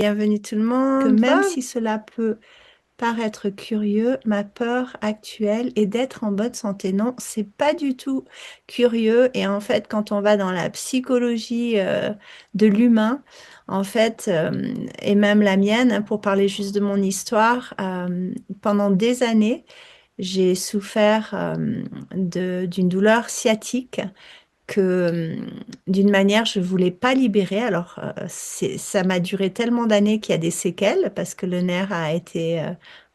Bienvenue tout le Que monde. même Voilà. si cela peut paraître curieux, ma peur actuelle est d'être en bonne santé. Non, c'est pas du tout curieux. Et en fait, quand on va dans la psychologie de l'humain, en fait, et même la mienne, hein, pour parler juste de mon histoire, pendant des années, j'ai souffert d'une douleur sciatique que d'une manière, je voulais pas libérer. Alors, ça m'a duré tellement d'années qu'il y a des séquelles parce que le nerf a été,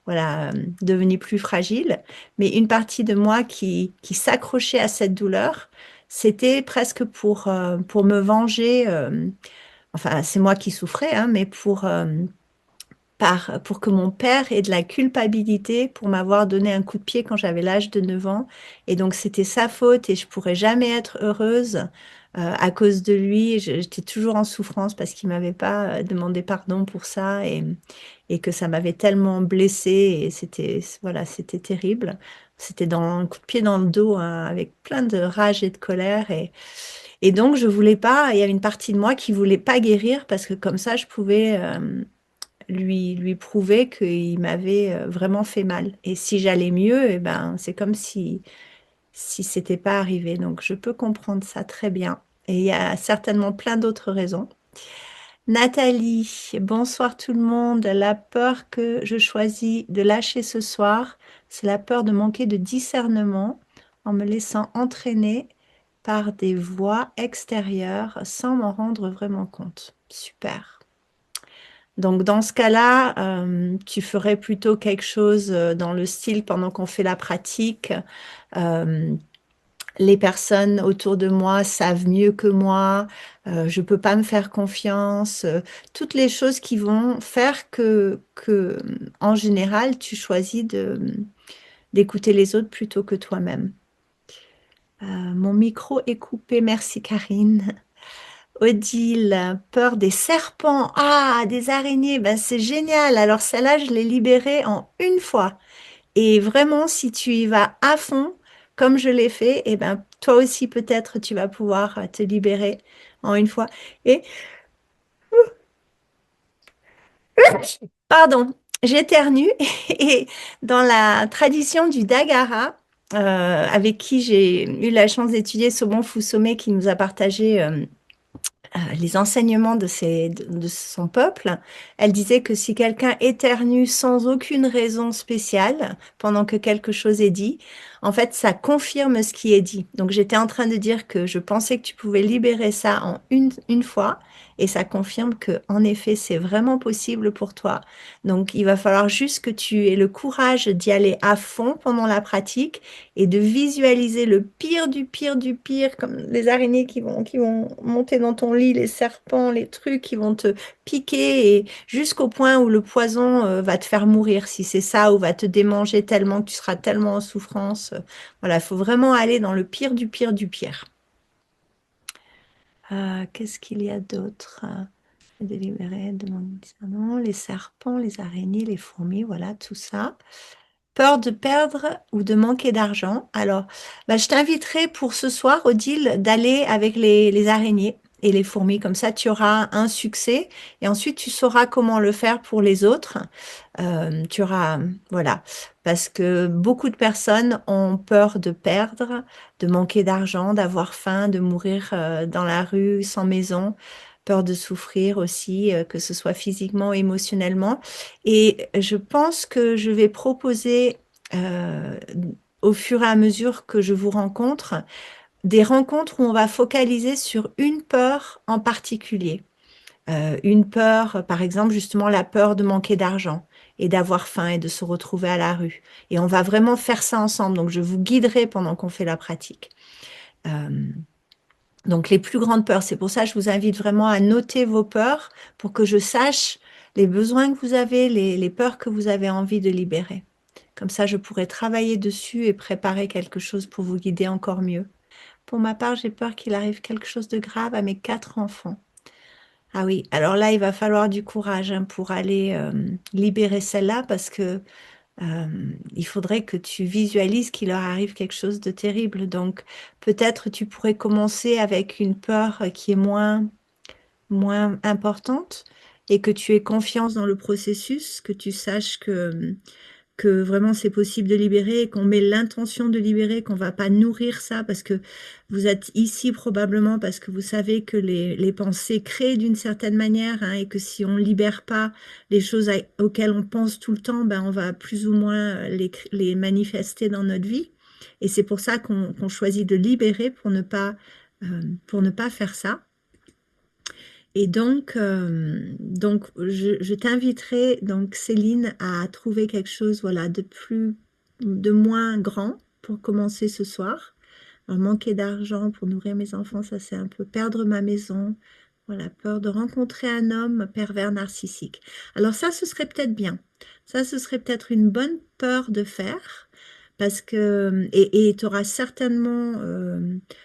voilà, devenu plus fragile. Mais une partie de moi qui s'accrochait à cette douleur, c'était presque pour me venger. Enfin, c'est moi qui souffrais, hein, mais pour que mon père ait de la culpabilité pour m'avoir donné un coup de pied quand j'avais l'âge de 9 ans. Et donc, c'était sa faute et je pourrais jamais être heureuse à cause de lui. J'étais toujours en souffrance parce qu'il m'avait pas demandé pardon pour ça et que ça m'avait tellement blessée et voilà, c'était terrible. C'était dans un coup de pied dans le dos, hein, avec plein de rage et de colère. Et donc, je voulais pas, il y avait une partie de moi qui voulait pas guérir parce que comme ça, je pouvais lui prouver qu'il m'avait vraiment fait mal. Et si j'allais mieux, eh ben, c'est comme si c'était pas arrivé. Donc, je peux comprendre ça très bien. Et il y a certainement plein d'autres raisons. Nathalie, bonsoir tout le monde. La peur que je choisis de lâcher ce soir, c'est la peur de manquer de discernement en me laissant entraîner par des voix extérieures sans m'en rendre vraiment compte. Super. Donc dans ce cas-là, tu ferais plutôt quelque chose dans le style pendant qu'on fait la pratique. euh, les personnes autour de moi savent mieux que moi, je peux pas me faire confiance, toutes les choses qui vont faire que en général, tu choisis d'écouter les autres plutôt que toi-même. Mon micro est coupé, merci Karine. Odile, peur des serpents. Ah, des araignées, ben c'est génial. Alors celle-là, je l'ai libérée en une fois. Et vraiment, si tu y vas à fond, comme je l'ai fait, eh ben toi aussi peut-être tu vas pouvoir te libérer en une fois. Et pardon, j'éternue. Et dans la tradition du Dagara, avec qui j'ai eu la chance d'étudier Sobon Fusome, qui nous a partagé les enseignements de son peuple, elle disait que si quelqu'un éternue sans aucune raison spéciale pendant que quelque chose est dit, en fait, ça confirme ce qui est dit. Donc, j'étais en train de dire que je pensais que tu pouvais libérer ça en une fois, et ça confirme que, en effet, c'est vraiment possible pour toi. Donc, il va falloir juste que tu aies le courage d'y aller à fond pendant la pratique et de visualiser le pire du pire du pire, comme les araignées qui vont monter dans ton lit, les serpents, les trucs qui vont te piquer, et jusqu'au point où le poison va te faire mourir, si c'est ça, ou va te démanger tellement que tu seras tellement en souffrance. Voilà, il faut vraiment aller dans le pire du pire du pire. Qu'est-ce qu'il y a d'autre? Délibérer, demander discernement, les serpents, les araignées, les fourmis, voilà, tout ça. Peur de perdre ou de manquer d'argent. Alors, bah, je t'inviterai pour ce soir, Odile, d'aller avec les araignées et les fourmis. Comme ça, tu auras un succès et ensuite tu sauras comment le faire pour les autres. Tu auras, voilà, parce que beaucoup de personnes ont peur de perdre, de manquer d'argent, d'avoir faim, de mourir dans la rue sans maison. Peur de souffrir aussi, que ce soit physiquement, émotionnellement. Et je pense que je vais proposer, euh, au fur et à mesure que je vous rencontre, des rencontres où on va focaliser sur une peur en particulier. Une peur, par exemple, justement la peur de manquer d'argent et d'avoir faim et de se retrouver à la rue. Et on va vraiment faire ça ensemble. Donc, je vous guiderai pendant qu'on fait la pratique. Euh, donc, les plus grandes peurs, c'est pour ça que je vous invite vraiment à noter vos peurs pour que je sache les besoins que vous avez, les peurs que vous avez envie de libérer. Comme ça, je pourrais travailler dessus et préparer quelque chose pour vous guider encore mieux. Pour ma part, j'ai peur qu'il arrive quelque chose de grave à mes 4 enfants. Ah oui, alors là, il va falloir du courage, hein, pour aller libérer celle-là parce que il faudrait que tu visualises qu'il leur arrive quelque chose de terrible. Donc, peut-être tu pourrais commencer avec une peur qui est moins importante et que tu aies confiance dans le processus, que tu saches que vraiment c'est possible de libérer, qu'on met l'intention de libérer, qu'on va pas nourrir ça parce que vous êtes ici probablement parce que vous savez que les pensées créent d'une certaine manière, hein, et que si on libère pas les choses auxquelles on pense tout le temps, ben on va plus ou moins les manifester dans notre vie. Et c'est pour ça qu'on choisit de libérer pour ne pas faire ça. Et donc je t'inviterai, donc Céline, à trouver quelque chose, voilà, de moins grand pour commencer ce soir. Alors, manquer d'argent pour nourrir mes enfants, ça c'est un peu perdre ma maison. Voilà, peur de rencontrer un homme pervers narcissique. Alors ça, ce serait peut-être bien. Ça, ce serait peut-être une bonne peur de faire. Parce que, et tu auras certainement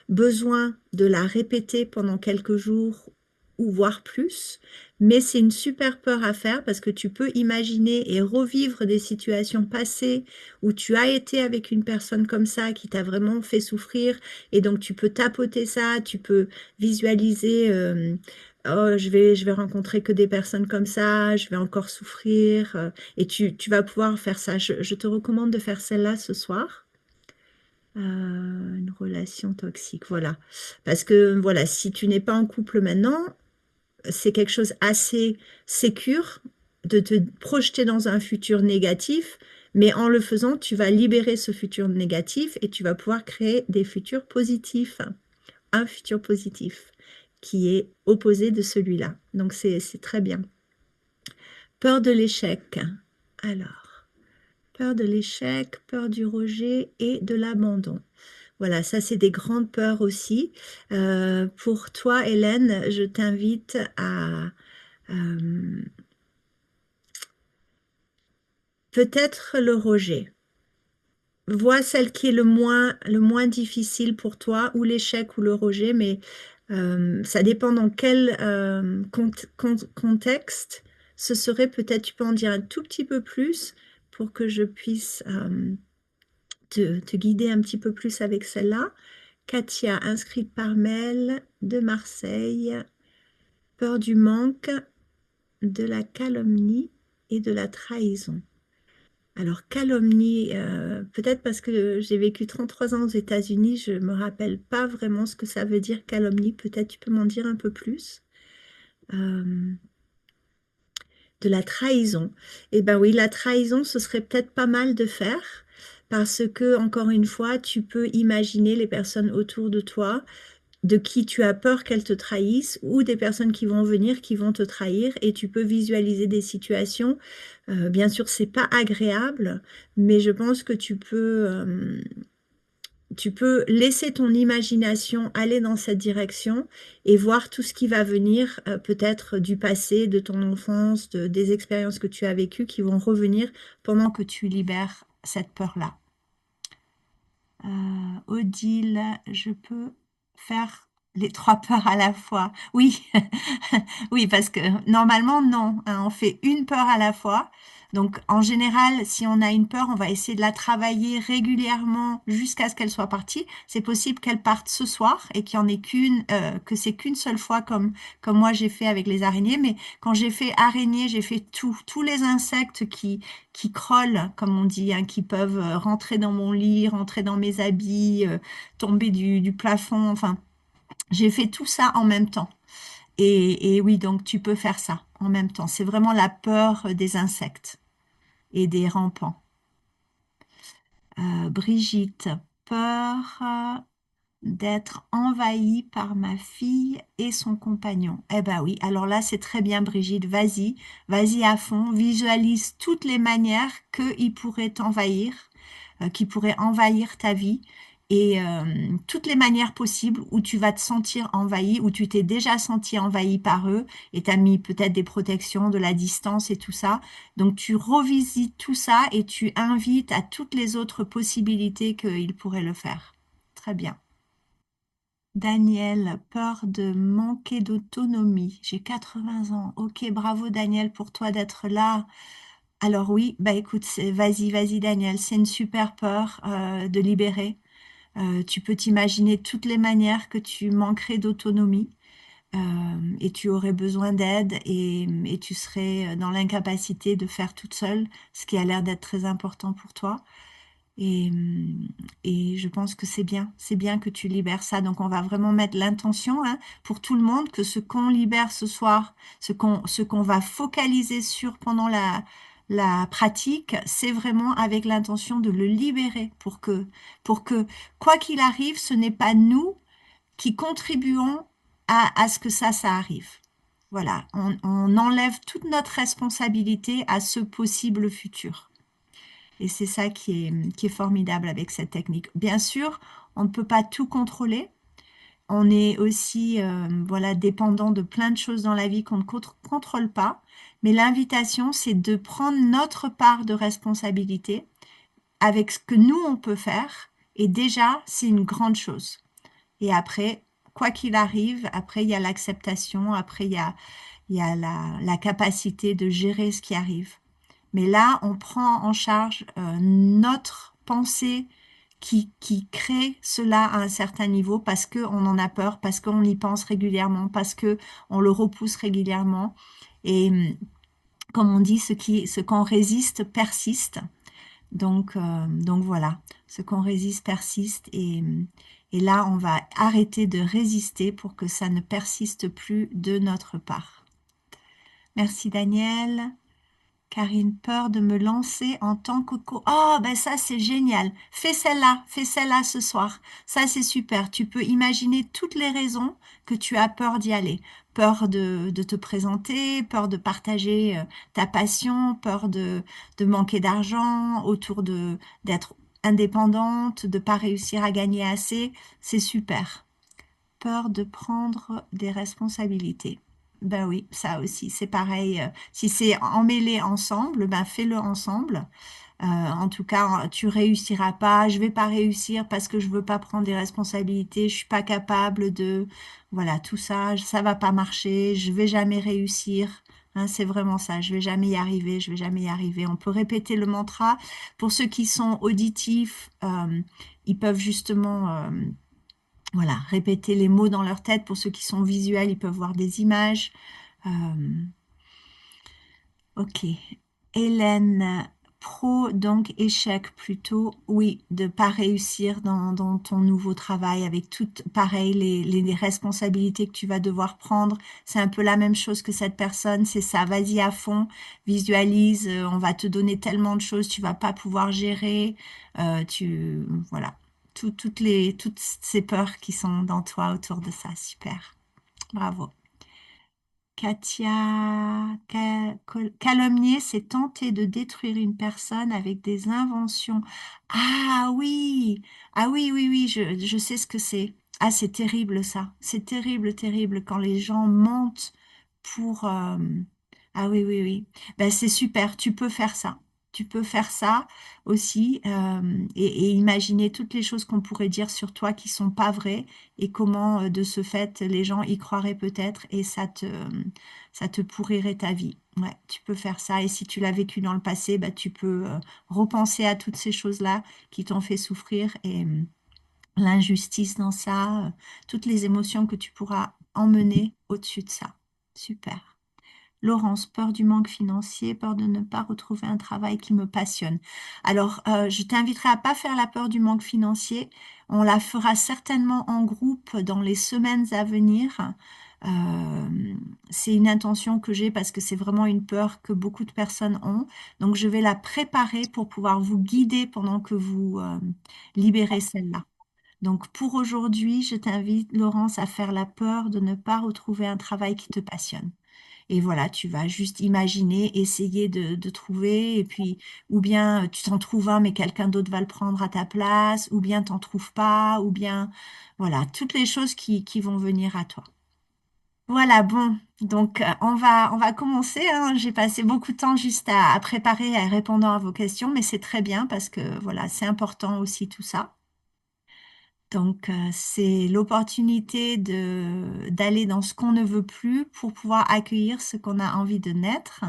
besoin de la répéter pendant quelques jours ou voire plus, mais c'est une super peur à faire parce que tu peux imaginer et revivre des situations passées où tu as été avec une personne comme ça qui t'a vraiment fait souffrir, et donc tu peux tapoter ça, tu peux visualiser oh, je vais rencontrer que des personnes comme ça, je vais encore souffrir, et tu vas pouvoir faire ça. Je te recommande de faire celle-là ce soir. Une relation toxique, voilà. Parce que voilà, si tu n'es pas en couple maintenant, c'est quelque chose assez sécure de te projeter dans un futur négatif, mais en le faisant, tu vas libérer ce futur négatif et tu vas pouvoir créer des futurs positifs, un futur positif qui est opposé de celui-là. Donc c'est très bien. Peur de l'échec. Alors, peur de l'échec, peur du rejet et de l'abandon. Voilà, ça c'est des grandes peurs aussi. Pour toi, Hélène, je t'invite à peut-être le rejet. Vois celle qui est le moins difficile pour toi, ou l'échec ou le rejet, mais ça dépend dans quel contexte. Ce serait peut-être, tu peux en dire un tout petit peu plus pour que je puisse te guider un petit peu plus avec celle-là. Katia, inscrite par mail de Marseille. Peur du manque, de la calomnie et de la trahison. Alors, calomnie, peut-être parce que j'ai vécu 33 ans aux États-Unis, je ne me rappelle pas vraiment ce que ça veut dire calomnie. Peut-être tu peux m'en dire un peu plus. Euh, de la trahison. Eh ben oui, la trahison, ce serait peut-être pas mal de faire parce que, encore une fois, tu peux imaginer les personnes autour de toi de qui tu as peur qu'elles te trahissent, ou des personnes qui vont venir, qui vont te trahir, et tu peux visualiser des situations. Bien sûr, c'est pas agréable, mais je pense que tu peux laisser ton imagination aller dans cette direction et voir tout ce qui va venir, peut-être du passé, de ton enfance, des expériences que tu as vécues qui vont revenir pendant que tu libères cette peur-là. Odile, je peux faire les trois peurs à la fois. Oui, oui, parce que normalement, non, hein, on fait une peur à la fois. Donc, en général, si on a une peur, on va essayer de la travailler régulièrement jusqu'à ce qu'elle soit partie. C'est possible qu'elle parte ce soir et qu'il y en ait qu'une, que c'est qu'une seule fois, comme moi j'ai fait avec les araignées. Mais quand j'ai fait araignée, j'ai fait tous les insectes qui crollent, comme on dit, hein, qui peuvent rentrer dans mon lit, rentrer dans mes habits, tomber du plafond. Enfin, j'ai fait tout ça en même temps. Et oui, donc tu peux faire ça en même temps. C'est vraiment la peur des insectes et des rampants. Brigitte, peur d'être envahie par ma fille et son compagnon. Eh ben oui, alors là c'est très bien Brigitte, vas-y à fond, visualise toutes les manières qu'il pourrait t'envahir, qui pourraient envahir ta vie, et toutes les manières possibles où tu vas te sentir envahi, où tu t'es déjà senti envahi par eux, et tu as mis peut-être des protections, de la distance et tout ça. Donc tu revisites tout ça et tu invites à toutes les autres possibilités qu'ils pourraient le faire. Très bien. Daniel, peur de manquer d'autonomie. J'ai 80 ans. Ok, bravo Daniel pour toi d'être là. Alors oui, bah écoute, vas-y Daniel, c'est une super peur de libérer. Tu peux t'imaginer toutes les manières que tu manquerais d'autonomie. et tu aurais besoin d'aide et tu serais dans l'incapacité de faire toute seule, ce qui a l'air d'être très important pour toi. Et, et je pense que c'est bien que tu libères ça. Donc on va vraiment mettre l'intention hein, pour tout le monde que ce qu'on libère ce soir, ce qu'on va focaliser sur pendant la pratique, c'est vraiment avec l'intention de le libérer pour que, quoi qu'il arrive, ce n'est pas nous qui contribuons à ce que ça arrive. Voilà, on enlève toute notre responsabilité à ce possible futur. Et c'est ça qui est formidable avec cette technique. Bien sûr, on ne peut pas tout contrôler. On est aussi voilà, dépendant de plein de choses dans la vie qu'on ne contrôle pas. Mais l'invitation, c'est de prendre notre part de responsabilité avec ce que nous, on peut faire. Et déjà, c'est une grande chose. Et après, quoi qu'il arrive, après, il y a l'acceptation, après, il y a la capacité de gérer ce qui arrive. Mais là, on prend en charge notre pensée qui crée cela à un certain niveau parce qu'on en a peur, parce qu'on y pense régulièrement, parce qu'on le repousse régulièrement. Et comme on dit, ce qu'on résiste persiste. Donc voilà, ce qu'on résiste persiste et là, on va arrêter de résister pour que ça ne persiste plus de notre part. Merci Daniel. Karine, peur de me lancer en tant que Oh, ben ça, c'est génial. Fais celle-là ce soir. Ça, c'est super. Tu peux imaginer toutes les raisons que tu as peur d'y aller. Peur de te présenter, peur de partager ta passion, peur de manquer d'argent, autour d'être indépendante, de pas réussir à gagner assez. C'est super. Peur de prendre des responsabilités. Ben oui, ça aussi, c'est pareil. Si c'est emmêlé ensemble, ben fais-le ensemble. En tout cas, tu réussiras pas. Je vais pas réussir parce que je veux pas prendre des responsabilités. Je suis pas capable de, voilà, tout ça, ça va pas marcher. Je vais jamais réussir. Hein, c'est vraiment ça. Je vais jamais y arriver. Je vais jamais y arriver. On peut répéter le mantra. Pour ceux qui sont auditifs, ils peuvent justement voilà, répéter les mots dans leur tête. Pour ceux qui sont visuels, ils peuvent voir des images. Euh, ok. Hélène, pro, donc échec plutôt. Oui, de pas réussir dans ton nouveau travail avec toutes, pareil, les responsabilités que tu vas devoir prendre. C'est un peu la même chose que cette personne. C'est ça, vas-y à fond, visualise. On va te donner tellement de choses, tu vas pas pouvoir gérer. Voilà toutes ces peurs qui sont dans toi autour de ça. Super. Bravo. Katia, calomnier, c'est tenter de détruire une personne avec des inventions. Ah oui, oui, je sais ce que c'est. Ah, c'est terrible ça. C'est terrible, terrible quand les gens mentent pour... Ah oui, oui, oui. Ben, c'est super, tu peux faire ça. Tu peux faire ça aussi et imaginer toutes les choses qu'on pourrait dire sur toi qui sont pas vraies et comment de ce fait les gens y croiraient peut-être et ça te pourrirait ta vie. Ouais, tu peux faire ça et si tu l'as vécu dans le passé, bah, tu peux repenser à toutes ces choses-là qui t'ont fait souffrir et l'injustice dans ça, toutes les émotions que tu pourras emmener au-dessus de ça. Super. Laurence, peur du manque financier, peur de ne pas retrouver un travail qui me passionne. Alors, je t'inviterai à pas faire la peur du manque financier. On la fera certainement en groupe dans les semaines à venir. C'est une intention que j'ai parce que c'est vraiment une peur que beaucoup de personnes ont. Donc, je vais la préparer pour pouvoir vous guider pendant que vous libérez celle-là. Donc, pour aujourd'hui, je t'invite, Laurence, à faire la peur de ne pas retrouver un travail qui te passionne. Et voilà, tu vas juste imaginer, essayer de trouver, et puis, ou bien tu t'en trouves un, mais quelqu'un d'autre va le prendre à ta place, ou bien t'en trouves pas, ou bien, voilà, toutes les choses qui vont venir à toi. Voilà, bon, donc on va commencer, hein. J'ai passé beaucoup de temps juste à préparer, à répondre à vos questions, mais c'est très bien parce que, voilà, c'est important aussi tout ça. Donc, c'est l'opportunité d'aller dans ce qu'on ne veut plus pour pouvoir accueillir ce qu'on a envie de naître.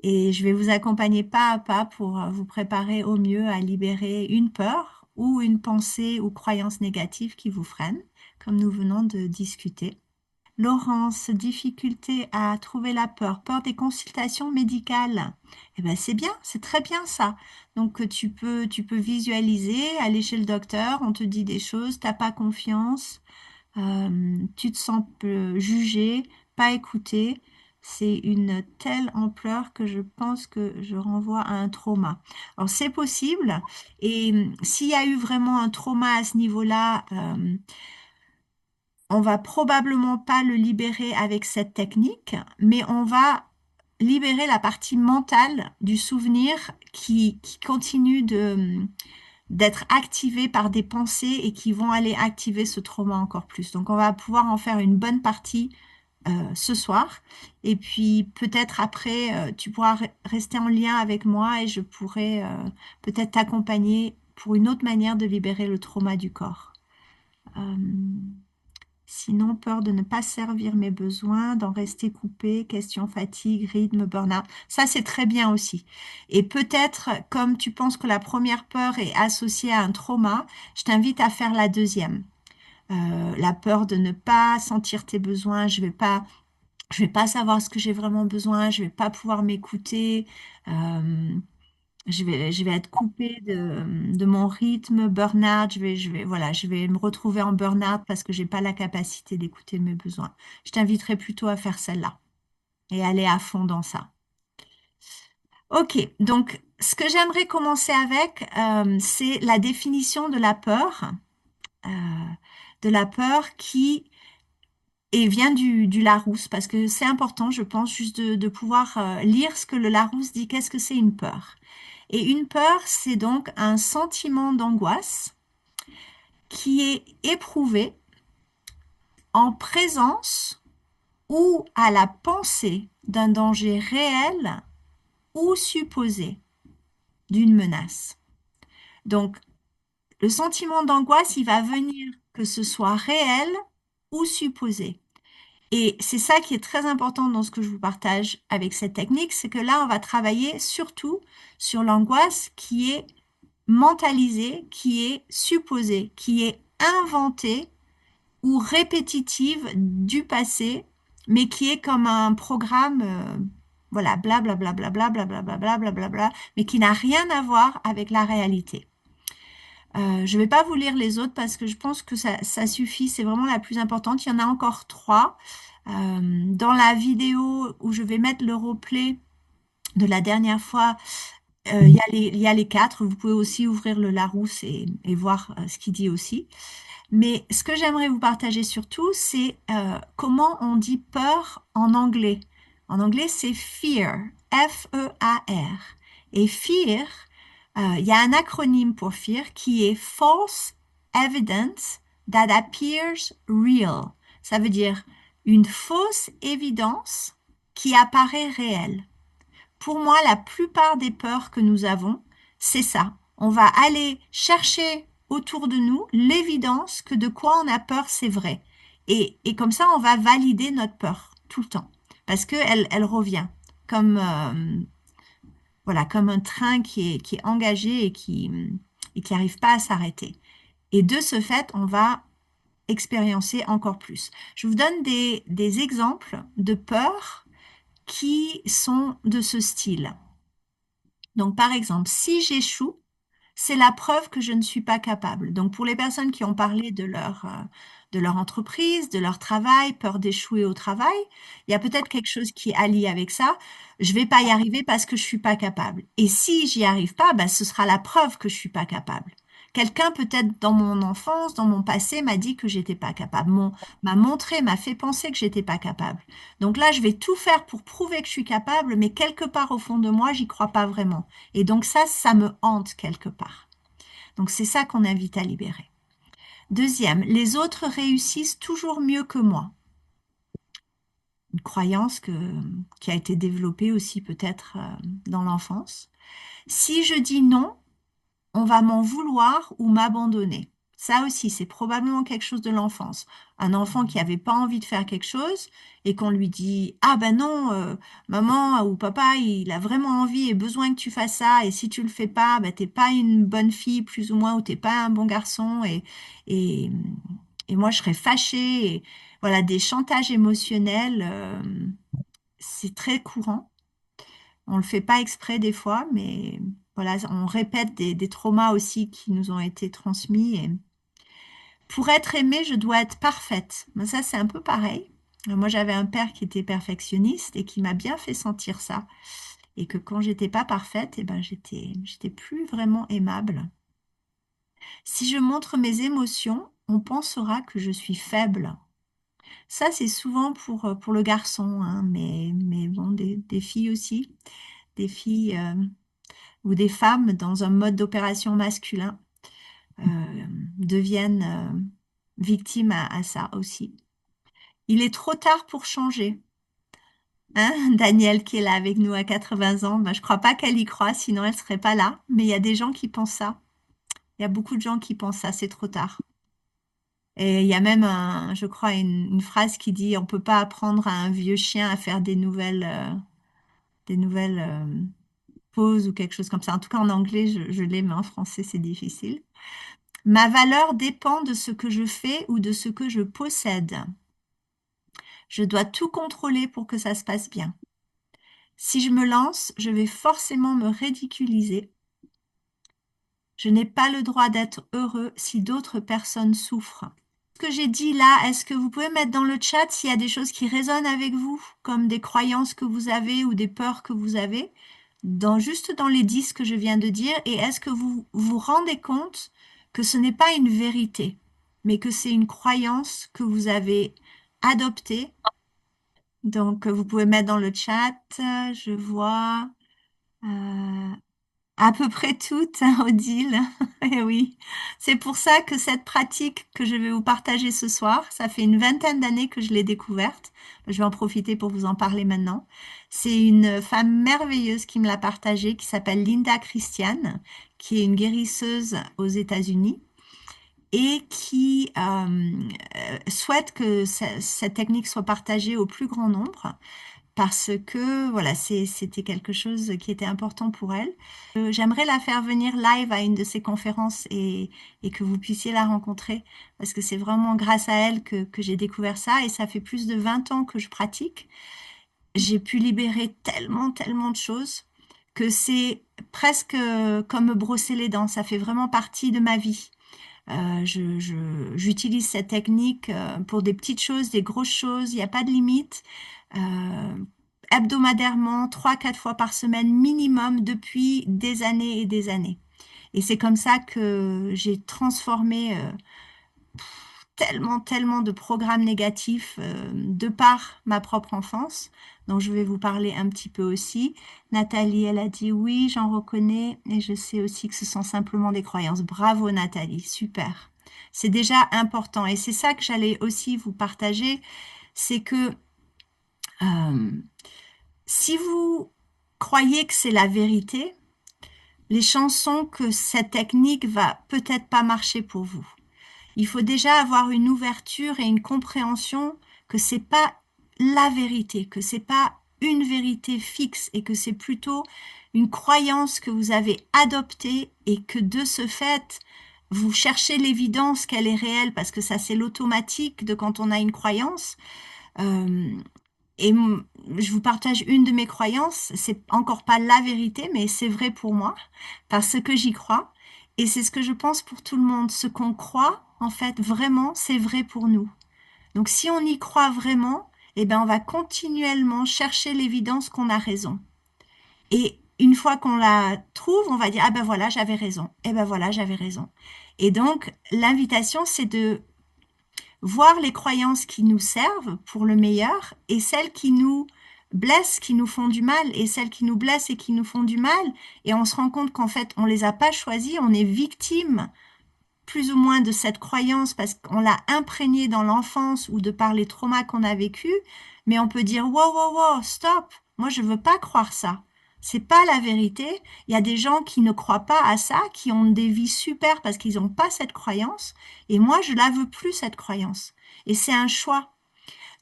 Et je vais vous accompagner pas à pas pour vous préparer au mieux à libérer une peur ou une pensée ou croyance négative qui vous freine, comme nous venons de discuter. Laurence, difficulté à trouver la peur, peur des consultations médicales. Eh ben, c'est bien, c'est très bien ça. Donc tu peux visualiser, aller chez le docteur, on te dit des choses, t'as pas confiance, tu te sens jugé, pas écouté. C'est une telle ampleur que je pense que je renvoie à un trauma. Alors c'est possible, et s'il y a eu vraiment un trauma à ce niveau-là, on va probablement pas le libérer avec cette technique, mais on va libérer la partie mentale du souvenir qui continue d'être activée par des pensées et qui vont aller activer ce trauma encore plus. Donc on va pouvoir en faire une bonne partie ce soir. Et puis peut-être après, tu pourras rester en lien avec moi et je pourrai peut-être t'accompagner pour une autre manière de libérer le trauma du corps. Euh, Sinon, peur de ne pas servir mes besoins, d'en rester coupé, question fatigue, rythme, burn-out. Ça, c'est très bien aussi. Et peut-être, comme tu penses que la première peur est associée à un trauma, je t'invite à faire la deuxième. La peur de ne pas sentir tes besoins, je vais pas savoir ce que j'ai vraiment besoin, je vais pas pouvoir m'écouter. Euh, je vais être coupée de mon rythme, burn-out, voilà, je vais me retrouver en burn-out parce que j'ai pas la capacité d'écouter mes besoins. Je t'inviterai plutôt à faire celle-là et aller à fond dans ça. Ok, donc ce que j'aimerais commencer avec, c'est la définition euh, de la peur qui et vient du Larousse, parce que c'est important, je pense, juste de pouvoir lire ce que le Larousse dit, qu'est-ce que c'est une peur. Et une peur, c'est donc un sentiment d'angoisse qui est éprouvé en présence ou à la pensée d'un danger réel ou supposé d'une menace. Donc, le sentiment d'angoisse, il va venir que ce soit réel ou supposé. Et c'est ça qui est très important dans ce que je vous partage avec cette technique, c'est que là, on va travailler surtout sur l'angoisse qui est mentalisée, qui est supposée, qui est inventée ou répétitive du passé, mais qui est comme un programme, voilà, blablabla, blablabla, blablabla, mais qui n'a rien à voir avec la réalité. Je ne vais pas vous lire les autres parce que je pense que ça suffit, c'est vraiment la plus importante. Il y en a encore trois. Dans la vidéo où je vais mettre le replay de la dernière fois, il y a les quatre. Vous pouvez aussi ouvrir le Larousse et voir ce qu'il dit aussi. Mais ce que j'aimerais vous partager surtout, c'est comment on dit peur en anglais. En anglais, c'est fear, F-E-A-R. Et fear, il y a un acronyme pour fear qui est false evidence that appears real. Ça veut dire une fausse évidence qui apparaît réelle. Pour moi, la plupart des peurs que nous avons, c'est ça. On va aller chercher autour de nous l'évidence que de quoi on a peur, c'est vrai. Et comme ça, on va valider notre peur tout le temps. Parce qu'elle revient comme, voilà, comme un train qui est engagé et qui n'arrive pas à s'arrêter. Et de ce fait, on va expériencer encore plus. Je vous donne des exemples de peurs qui sont de ce style. Donc, par exemple, si j'échoue, c'est la preuve que je ne suis pas capable. Donc, pour les personnes qui ont parlé de leur entreprise, de leur travail, peur d'échouer au travail, il y a peut-être quelque chose qui est allié avec ça. Je vais pas y arriver parce que je suis pas capable. Et si j'y arrive pas, ben, ce sera la preuve que je suis pas capable. Quelqu'un peut-être dans mon enfance, dans mon passé, m'a dit que j'étais pas capable, m'a montré, m'a fait penser que j'étais pas capable. Donc là, je vais tout faire pour prouver que je suis capable, mais quelque part au fond de moi, j'y crois pas vraiment. Et donc ça me hante quelque part. Donc c'est ça qu'on invite à libérer. Deuxième, les autres réussissent toujours mieux que moi. Une croyance qui a été développée aussi peut-être dans l'enfance. Si je dis non, on va m'en vouloir ou m'abandonner. Ça aussi, c'est probablement quelque chose de l'enfance. Un enfant qui n'avait pas envie de faire quelque chose et qu'on lui dit, ah ben non, maman ou papa, il a vraiment envie et besoin que tu fasses ça, et si tu le fais pas, ben t'es pas une bonne fille plus ou moins, ou t'es pas un bon garçon, et, et moi je serais fâchée. voilà, des chantages émotionnels, c'est très courant. On le fait pas exprès des fois, mais voilà, on répète des traumas aussi qui nous ont été transmis. Et pour être aimée, je dois être parfaite. Mais ça, c'est un peu pareil. Moi, j'avais un père qui était perfectionniste et qui m'a bien fait sentir ça. Et que quand j'étais pas parfaite, eh ben, j'étais plus vraiment aimable. Si je montre mes émotions, on pensera que je suis faible. Ça, c'est souvent pour le garçon, hein, mais bon, des filles aussi, des filles ou des femmes dans un mode d'opération masculin euh, deviennent victimes à ça aussi. Il est trop tard pour changer. Hein, Danielle qui est là avec nous à 80 ans, ben, je crois pas qu'elle y croit, sinon elle serait pas là. Mais il y a des gens qui pensent ça. Il y a beaucoup de gens qui pensent ça, c'est trop tard. Et il y a même, je crois, une phrase qui dit, on peut pas apprendre à un vieux chien à faire des nouvelles pauses ou quelque chose comme ça. En tout cas, en anglais, je l'ai, mais en français, c'est difficile. Ma valeur dépend de ce que je fais ou de ce que je possède. Je dois tout contrôler pour que ça se passe bien. Si je me lance, je vais forcément me ridiculiser. Je n'ai pas le droit d'être heureux si d'autres personnes souffrent. Ce que j'ai dit là, est-ce que vous pouvez mettre dans le chat s'il y a des choses qui résonnent avec vous, comme des croyances que vous avez ou des peurs que vous avez, juste dans les 10 que je viens de dire, et est-ce que vous vous rendez compte que ce n'est pas une vérité, mais que c'est une croyance que vous avez adoptée. Donc, vous pouvez mettre dans le chat, je vois. euh, à peu près toutes, hein, Odile. Eh oui, c'est pour ça que cette pratique que je vais vous partager ce soir, ça fait une vingtaine d'années que je l'ai découverte. Je vais en profiter pour vous en parler maintenant. C'est une femme merveilleuse qui me l'a partagée, qui s'appelle Linda Christian, qui est une guérisseuse aux États-Unis et qui souhaite que cette technique soit partagée au plus grand nombre parce que voilà, c'était quelque chose qui était important pour elle. J'aimerais la faire venir live à une de ses conférences et que vous puissiez la rencontrer, parce que c'est vraiment grâce à elle que j'ai découvert ça, et ça fait plus de 20 ans que je pratique. J'ai pu libérer tellement, tellement de choses que c'est presque comme me brosser les dents, ça fait vraiment partie de ma vie. J'utilise cette technique pour des petites choses, des grosses choses, il n'y a pas de limite. Euh, Hebdomadairement, 3, 4 fois par semaine minimum depuis des années et des années. Et c'est comme ça que j'ai transformé tellement, tellement de programmes négatifs de par ma propre enfance. Donc, je vais vous parler un petit peu aussi. Nathalie, elle a dit oui, j'en reconnais et je sais aussi que ce sont simplement des croyances. Bravo, Nathalie, super. C'est déjà important et c'est ça que j'allais aussi vous partager, c'est que euh, si vous croyez que c'est la vérité, les chances sont que cette technique va peut-être pas marcher pour vous. Il faut déjà avoir une ouverture et une compréhension que c'est pas la vérité, que c'est pas une vérité fixe et que c'est plutôt une croyance que vous avez adoptée et que de ce fait, vous cherchez l'évidence qu'elle est réelle parce que ça c'est l'automatique de quand on a une croyance. Euh, je vous partage une de mes croyances, c'est encore pas la vérité, mais c'est vrai pour moi, parce que j'y crois. Et c'est ce que je pense pour tout le monde. Ce qu'on croit, en fait, vraiment, c'est vrai pour nous. Donc si on y croit vraiment, eh ben, on va continuellement chercher l'évidence qu'on a raison. Et une fois qu'on la trouve, on va dire, ah ben voilà, j'avais raison. Eh ben voilà, j'avais raison. Et donc, l'invitation, c'est de voir les croyances qui nous servent pour le meilleur et celles qui nous blessent, qui nous font du mal, et celles qui nous blessent et qui nous font du mal. Et on se rend compte qu'en fait, on les a pas choisies, on est victime plus ou moins de cette croyance parce qu'on l'a imprégnée dans l'enfance ou de par les traumas qu'on a vécus. Mais on peut dire, wow, wow, wow, stop, moi je veux pas croire ça. C'est pas la vérité. Il y a des gens qui ne croient pas à ça, qui ont des vies super parce qu'ils n'ont pas cette croyance. Et moi, je la veux plus, cette croyance. Et c'est un choix.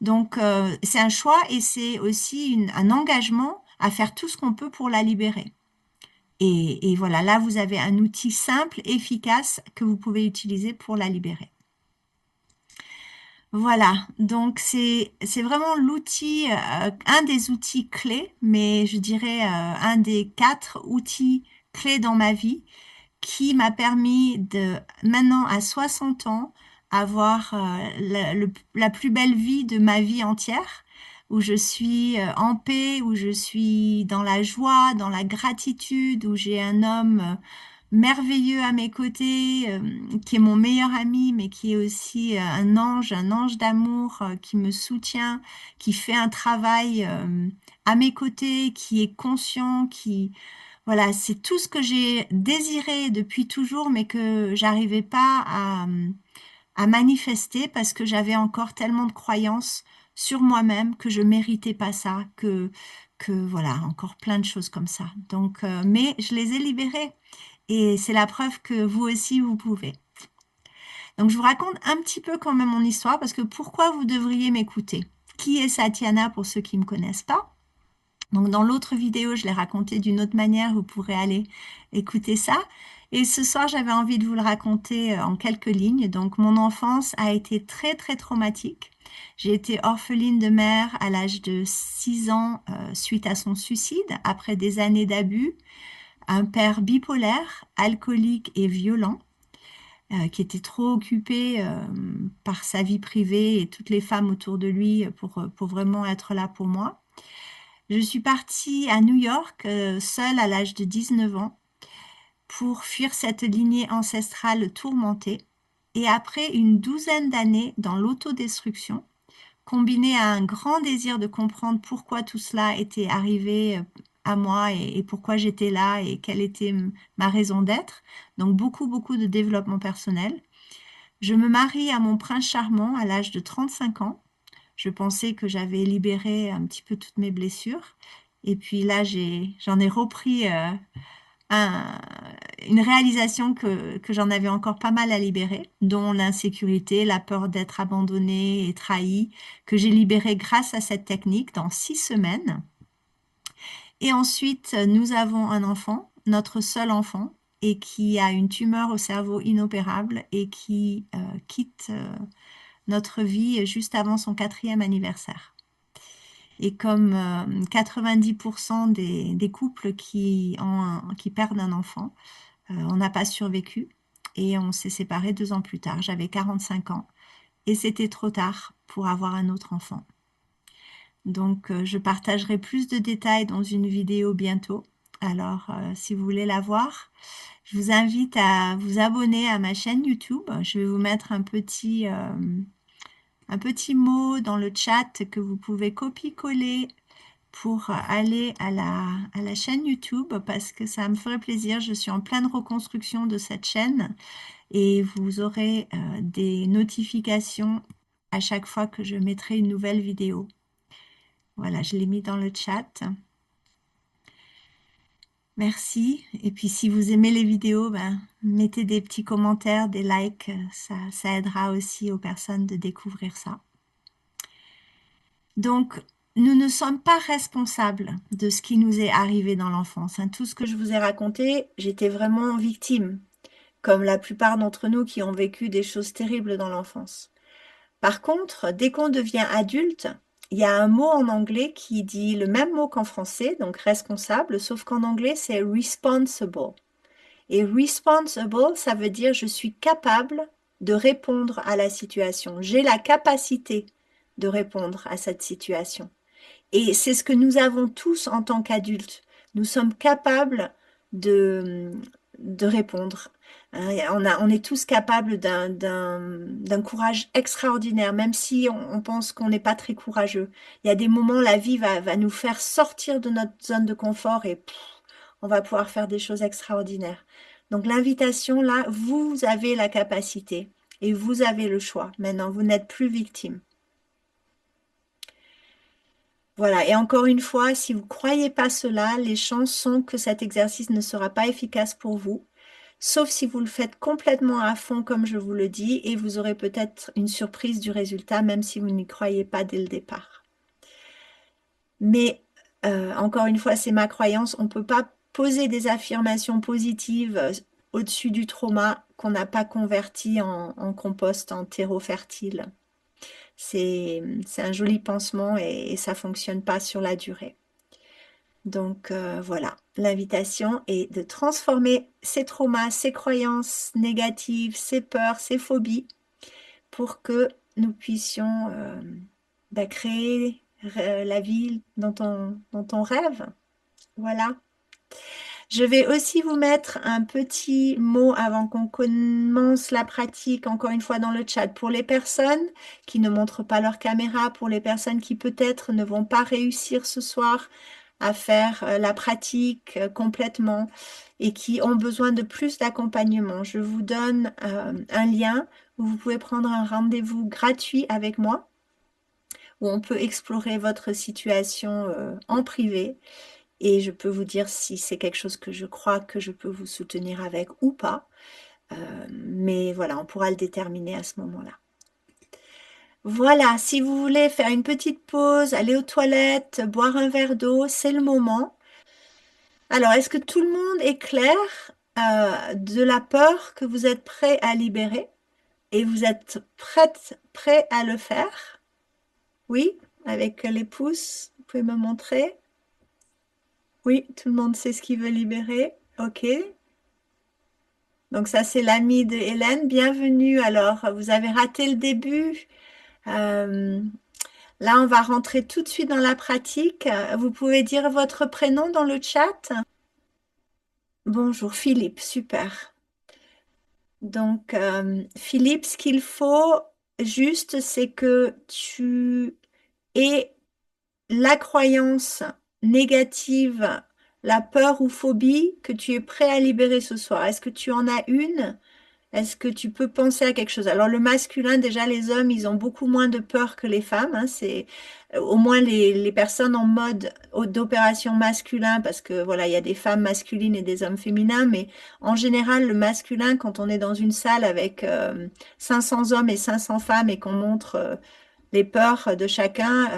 Donc, c'est un choix et c'est aussi un engagement à faire tout ce qu'on peut pour la libérer. Et voilà, là, vous avez un outil simple, efficace, que vous pouvez utiliser pour la libérer. Voilà, donc c'est vraiment l'outil, un des outils clés, mais je dirais un des 4 outils clés dans ma vie qui m'a permis de, maintenant à 60 ans, avoir la plus belle vie de ma vie entière, où je suis en paix, où je suis dans la joie, dans la gratitude, où j'ai un homme merveilleux à mes côtés, qui est mon meilleur ami, mais qui est aussi un ange d'amour qui me soutient, qui fait un travail à mes côtés, qui est conscient, qui voilà, c'est tout ce que j'ai désiré depuis toujours, mais que j'arrivais pas à manifester parce que j'avais encore tellement de croyances sur moi-même que je méritais pas ça, que voilà, encore plein de choses comme ça. Donc, mais je les ai libérées et c'est la preuve que vous aussi vous pouvez. Donc, je vous raconte un petit peu quand même mon histoire parce que pourquoi vous devriez m'écouter? Qui est Satyana pour ceux qui ne me connaissent pas? Donc dans l'autre vidéo, je l'ai raconté d'une autre manière, vous pourrez aller écouter ça. Et ce soir, j'avais envie de vous le raconter en quelques lignes. Donc mon enfance a été très très traumatique. J'ai été orpheline de mère à l'âge de 6 ans suite à son suicide, après des années d'abus. Un père bipolaire, alcoolique et violent, qui était trop occupé par sa vie privée et toutes les femmes autour de lui pour vraiment être là pour moi. Je suis partie à New York seule à l'âge de 19 ans pour fuir cette lignée ancestrale tourmentée. Et après une douzaine d'années dans l'autodestruction, combinée à un grand désir de comprendre pourquoi tout cela était arrivé à moi et pourquoi j'étais là et quelle était ma raison d'être, donc beaucoup, beaucoup de développement personnel, je me marie à mon prince charmant à l'âge de 35 ans. Je pensais que j'avais libéré un petit peu toutes mes blessures. Et puis là, j'en ai repris un- une réalisation que j'en avais encore pas mal à libérer, dont l'insécurité, la peur d'être abandonnée et trahie, que j'ai libéré grâce à cette technique dans 6 semaines. Et ensuite, nous avons un enfant, notre seul enfant, et qui a une tumeur au cerveau inopérable et qui quitte notre vie juste avant son 4e anniversaire. Et comme 90% des couples qui perdent un enfant, on n'a pas survécu et on s'est séparés 2 ans plus tard. J'avais 45 ans et c'était trop tard pour avoir un autre enfant. Donc, je partagerai plus de détails dans une vidéo bientôt. Alors, si vous voulez la voir, je vous invite à vous abonner à ma chaîne YouTube. Je vais vous mettre un petit mot dans le chat que vous pouvez copier-coller pour aller à la chaîne YouTube parce que ça me ferait plaisir. Je suis en pleine reconstruction de cette chaîne et vous aurez des notifications à chaque fois que je mettrai une nouvelle vidéo. Voilà, je l'ai mis dans le chat. Merci. Et puis si vous aimez les vidéos, ben, mettez des petits commentaires, des likes. Ça aidera aussi aux personnes de découvrir ça. Donc, nous ne sommes pas responsables de ce qui nous est arrivé dans l'enfance, hein. Tout ce que je vous ai raconté, j'étais vraiment victime, comme la plupart d'entre nous qui ont vécu des choses terribles dans l'enfance. Par contre, dès qu'on devient adulte, il y a un mot en anglais qui dit le même mot qu'en français, donc responsable, sauf qu'en anglais, c'est responsible. Et responsible, ça veut dire je suis capable de répondre à la situation. J'ai la capacité de répondre à cette situation. Et c'est ce que nous avons tous en tant qu'adultes. Nous sommes capables de, de répondre. On est tous capables d'un courage extraordinaire, même si on pense qu'on n'est pas très courageux. Il y a des moments, la vie va nous faire sortir de notre zone de confort et on va pouvoir faire des choses extraordinaires. Donc l'invitation, là, vous avez la capacité et vous avez le choix. Maintenant, vous n'êtes plus victime. Voilà, et encore une fois, si vous ne croyez pas cela, les chances sont que cet exercice ne sera pas efficace pour vous, sauf si vous le faites complètement à fond, comme je vous le dis, et vous aurez peut-être une surprise du résultat, même si vous n'y croyez pas dès le départ. Mais encore une fois, c'est ma croyance, on ne peut pas poser des affirmations positives au-dessus du trauma qu'on n'a pas converti en compost, en terreau fertile. c'est un joli pansement et ça fonctionne pas sur la durée. Donc voilà, l'invitation est de transformer ces traumas, ces croyances négatives, ces peurs, ces phobies pour que nous puissions créer la vie dont on rêve. Voilà. Je vais aussi vous mettre un petit mot avant qu'on commence la pratique, encore une fois dans le chat, pour les personnes qui ne montrent pas leur caméra, pour les personnes qui peut-être ne vont pas réussir ce soir à faire la pratique complètement et qui ont besoin de plus d'accompagnement. Je vous donne un lien où vous pouvez prendre un rendez-vous gratuit avec moi, où on peut explorer votre situation en privé et je peux vous dire si c'est quelque chose que je crois que je peux vous soutenir avec ou pas. Mais voilà, on pourra le déterminer à ce moment-là. Voilà, si vous voulez faire une petite pause, aller aux toilettes, boire un verre d'eau, c'est le moment. Alors, est-ce que tout le monde est clair de la peur que vous êtes prêt à libérer et vous êtes prêt à le faire? Oui, avec les pouces, vous pouvez me montrer? Oui, tout le monde sait ce qu'il veut libérer. Ok. Donc ça, c'est l'ami de Hélène. Bienvenue. Alors, vous avez raté le début. Euh, Là, on va rentrer tout de suite dans la pratique. Vous pouvez dire votre prénom dans le chat. Bonjour, Philippe. Super. Donc, Philippe, ce qu'il faut juste, c'est que tu aies la croyance négative, la peur ou phobie que tu es prêt à libérer ce soir. Est-ce que tu en as une? Est-ce que tu peux penser à quelque chose? Alors le masculin, déjà les hommes, ils ont beaucoup moins de peur que les femmes. Hein. C'est au moins les personnes en mode d'opération masculin, parce que voilà, il y a des femmes masculines et des hommes féminins, mais en général, le masculin, quand on est dans une salle avec 500 hommes et 500 femmes et qu'on montre les peurs de chacun,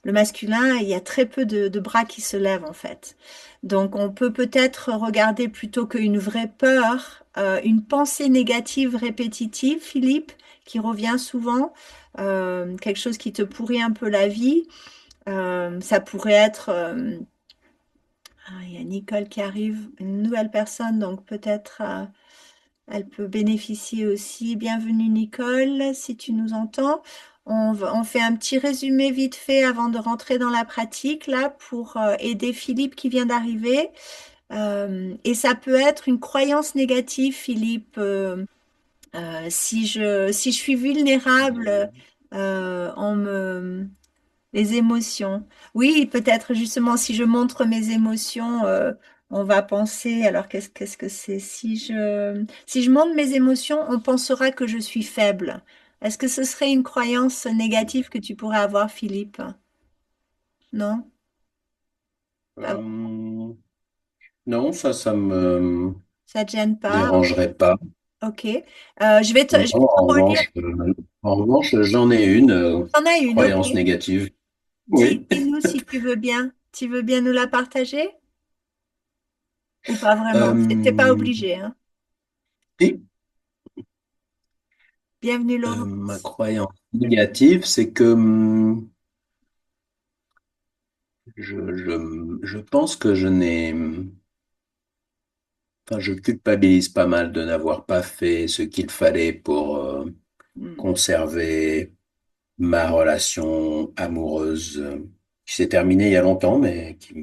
le masculin, il y a très peu de bras qui se lèvent en fait. Donc on peut peut-être regarder plutôt qu'une vraie peur, une pensée négative répétitive, Philippe, qui revient souvent, quelque chose qui te pourrit un peu la vie. Ça pourrait être, il y a Nicole qui arrive, une nouvelle personne, donc peut-être elle peut bénéficier aussi. Bienvenue Nicole, si tu nous entends. On fait un petit résumé vite fait avant de rentrer dans la pratique là pour aider Philippe qui vient d'arriver. Et ça peut être une croyance négative, Philippe. Si je suis vulnérable, on me les émotions. Oui, peut-être justement si je montre mes émotions, on va penser, alors qu'est-ce que c'est? Si je montre mes émotions, on pensera que je suis faible. Est-ce que ce serait une croyance négative que tu pourrais avoir, Philippe? Non? Ça, Non, ça me ça te gêne pas? dérangerait pas. Ok. Je vais Non, te relire. en revanche, j'en ai une T'en as une, ok. croyance négative. Oui. Dis-nous si tu veux bien. Tu veux bien nous la partager? Ou pas vraiment? T'es pas Euh, obligé, hein? et, Bienvenue, ma Laurence. croyance négative, c'est que je pense que je culpabilise pas mal de n'avoir pas fait ce qu'il fallait pour Hmm. conserver ma relation amoureuse qui s'est terminée il y a longtemps, mais ça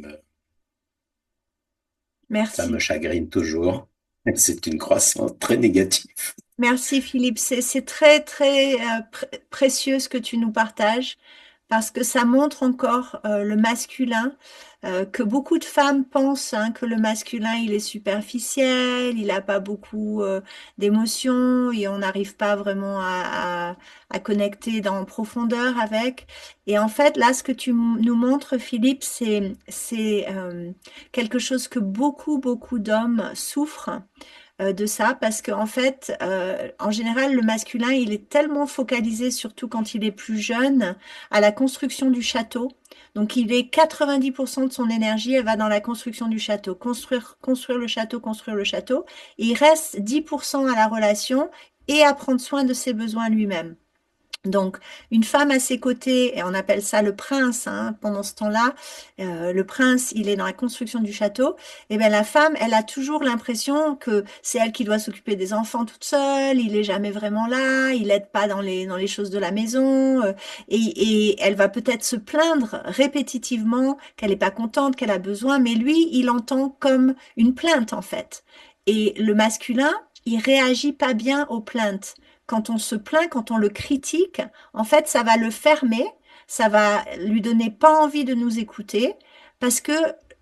me Merci. chagrine toujours. C'est une croissance très négative. Merci Philippe, c'est très très précieux ce que tu nous partages parce que ça montre encore le masculin, que beaucoup de femmes pensent hein, que le masculin il est superficiel, il n'a pas beaucoup d'émotions et on n'arrive pas vraiment à connecter dans profondeur avec. Et en fait là ce que tu nous montres Philippe, c'est quelque chose que beaucoup d'hommes souffrent de ça parce qu'en fait, en général, le masculin, il est tellement focalisé, surtout quand il est plus jeune, à la construction du château. Donc, il est 90% de son énergie, elle va dans la construction du château, construire le château, construire le château. Et il reste 10% à la relation et à prendre soin de ses besoins lui-même. Donc, une femme à ses côtés, et on appelle ça le prince, hein, pendant ce temps-là, le prince, il est dans la construction du château, et bien la femme, elle a toujours l'impression que c'est elle qui doit s'occuper des enfants toute seule, il est jamais vraiment là, il aide pas dans les choses de la maison, et elle va peut-être se plaindre répétitivement qu'elle n'est pas contente, qu'elle a besoin, mais lui, il entend comme une plainte, en fait. Et le masculin, il réagit pas bien aux plaintes. Quand on se plaint, quand on le critique, en fait, ça va le fermer, ça va lui donner pas envie de nous écouter, parce que,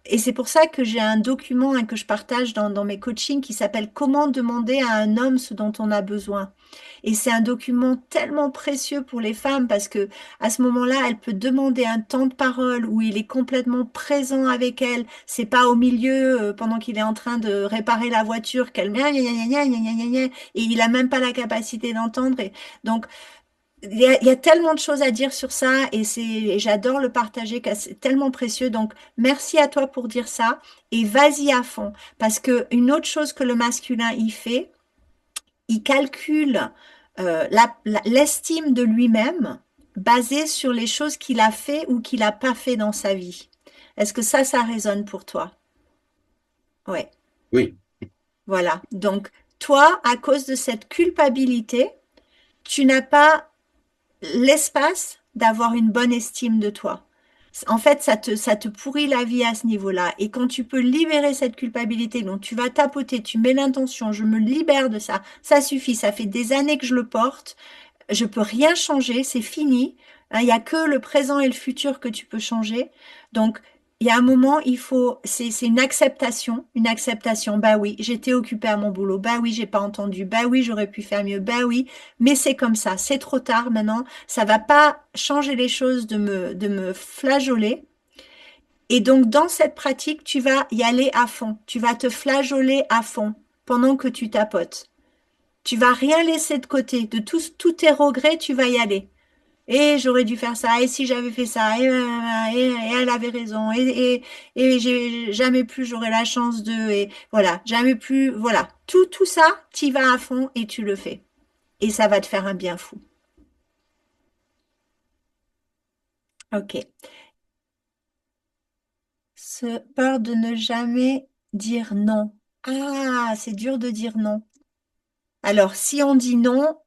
et c'est pour ça que j'ai un document, hein, que je partage dans mes coachings qui s'appelle Comment demander à un homme ce dont on a besoin. Et c'est un document tellement précieux pour les femmes parce que à ce moment-là, elle peut demander un temps de parole où il est complètement présent avec elle. C'est pas au milieu pendant qu'il est en train de réparer la voiture qu'elle gna gna gna gna gna gna gna gna, et il a même pas la capacité d'entendre. Et donc il y a tellement de choses à dire sur ça et j'adore le partager car c'est tellement précieux. Donc merci à toi pour dire ça et vas-y à fond parce que une autre chose que le masculin y fait, il calcule l'estime de lui-même basée sur les choses qu'il a fait ou qu'il n'a pas fait dans sa vie. Est-ce que ça résonne pour toi? Ouais, Oui, voilà. Donc, toi, à cause de cette culpabilité, tu n'as pas l'espace d'avoir une bonne estime de toi. En fait, ça te pourrit la vie à ce niveau-là. Et quand tu peux libérer cette culpabilité, donc tu vas tapoter, tu mets l'intention, je me libère de ça, ça suffit, ça fait des années que je le porte, je peux rien changer, c'est fini. Hein, il y a que le présent et le futur que tu peux changer. Donc, il y a un moment, c'est une acceptation, une acceptation. Bah oui, j'étais occupée à mon boulot. Bah oui, j'ai pas entendu. Bah oui, j'aurais pu faire mieux. Bah oui, mais c'est comme ça. C'est trop tard maintenant. Ça va pas changer les choses de me flageoler. Et donc, dans cette pratique, tu vas y aller à fond. Tu vas te flageoler à fond pendant que tu tapotes. Tu vas rien laisser de côté. De tous tes regrets, tu vas y aller. Et j'aurais dû faire ça. Et si j'avais fait ça, et elle avait raison. Et j'ai jamais plus j'aurai la chance de. Et voilà, jamais plus. Voilà, tout ça, tu y vas à fond et tu le fais. Et ça va te faire un bien fou. Ok. Ce peur de ne jamais dire non. Ah, c'est dur de dire non. Alors, si on dit non,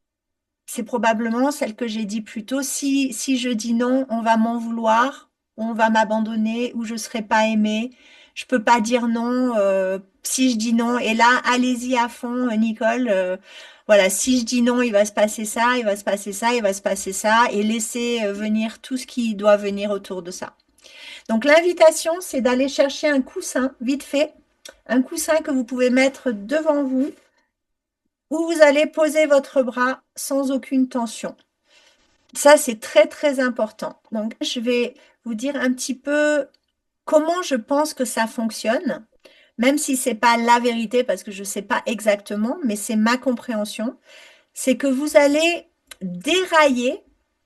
c'est probablement celle que j'ai dit plus tôt. Si je dis non, on va m'en vouloir, on va m'abandonner ou je serai pas aimée. Je peux pas dire non si je dis non. Et là, allez-y à fond, Nicole. Voilà, si je dis non, il va se passer ça, il va se passer ça, il va se passer ça, et laissez venir tout ce qui doit venir autour de ça. Donc l'invitation, c'est d'aller chercher un coussin, vite fait, un coussin que vous pouvez mettre devant vous, où vous allez poser votre bras sans aucune tension. Ça, c'est très, très important. Donc, je vais vous dire un petit peu comment je pense que ça fonctionne, même si c'est pas la vérité, parce que je sais pas exactement, mais c'est ma compréhension. C'est que vous allez dérailler,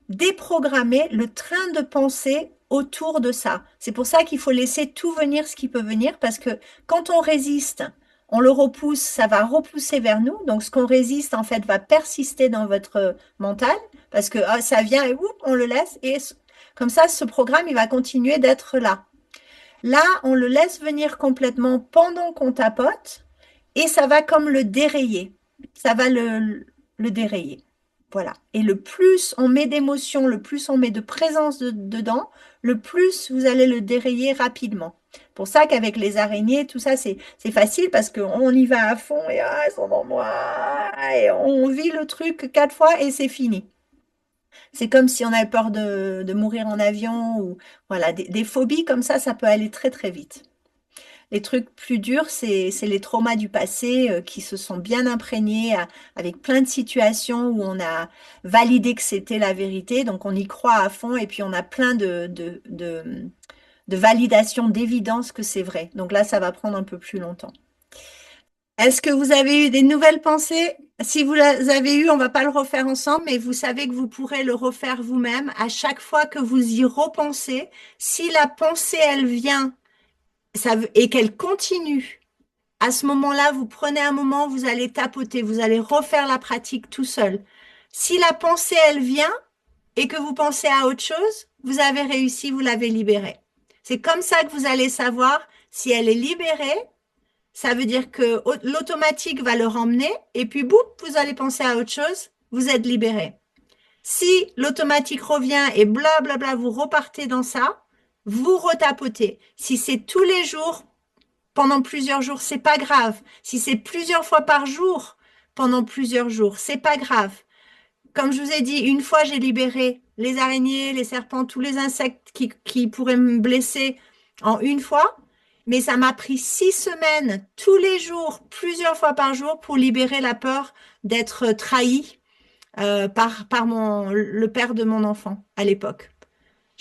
déprogrammer le train de pensée autour de ça. C'est pour ça qu'il faut laisser tout venir ce qui peut venir, parce que quand on résiste, on le repousse, ça va repousser vers nous. Donc, ce qu'on résiste, en fait, va persister dans votre mental, parce que ah, ça vient et oup, on le laisse. Et comme ça, ce programme, il va continuer d'être là. Là, on le laisse venir complètement pendant qu'on tapote, et ça va comme le dérayer. Ça va le dérayer. Voilà. Et le plus on met d'émotion, le plus on met de présence dedans, le plus vous allez le dérayer rapidement. Pour ça qu'avec les araignées, tout ça, c'est facile parce qu'on y va à fond et ah, elles sont dans moi. Et on vit le truc 4 fois et c'est fini. C'est comme si on avait peur de mourir en avion ou voilà, des phobies comme ça peut aller très très vite. Les trucs plus durs, c'est les traumas du passé qui se sont bien imprégnés avec plein de situations où on a validé que c'était la vérité, donc on y croit à fond et puis on a plein de validation, d'évidence que c'est vrai. Donc là, ça va prendre un peu plus longtemps. Est-ce que vous avez eu des nouvelles pensées? Si vous les avez eues, on va pas le refaire ensemble, mais vous savez que vous pourrez le refaire vous-même à chaque fois que vous y repensez. Si la pensée, elle vient et qu'elle continue, à ce moment-là, vous prenez un moment, vous allez tapoter, vous allez refaire la pratique tout seul. Si la pensée, elle vient, et que vous pensez à autre chose, vous avez réussi, vous l'avez libérée. C'est comme ça que vous allez savoir si elle est libérée. Ça veut dire que l'automatique va le ramener et puis boum, vous allez penser à autre chose, vous êtes libéré. Si l'automatique revient et blablabla, vous repartez dans ça, vous retapotez. Si c'est tous les jours, pendant plusieurs jours, c'est pas grave. Si c'est plusieurs fois par jour, pendant plusieurs jours, c'est pas grave. Comme je vous ai dit, une fois, j'ai libéré les araignées, les serpents, tous les insectes qui pourraient me blesser en une fois. Mais ça m'a pris 6 semaines, tous les jours, plusieurs fois par jour, pour libérer la peur d'être trahi par le père de mon enfant à l'époque.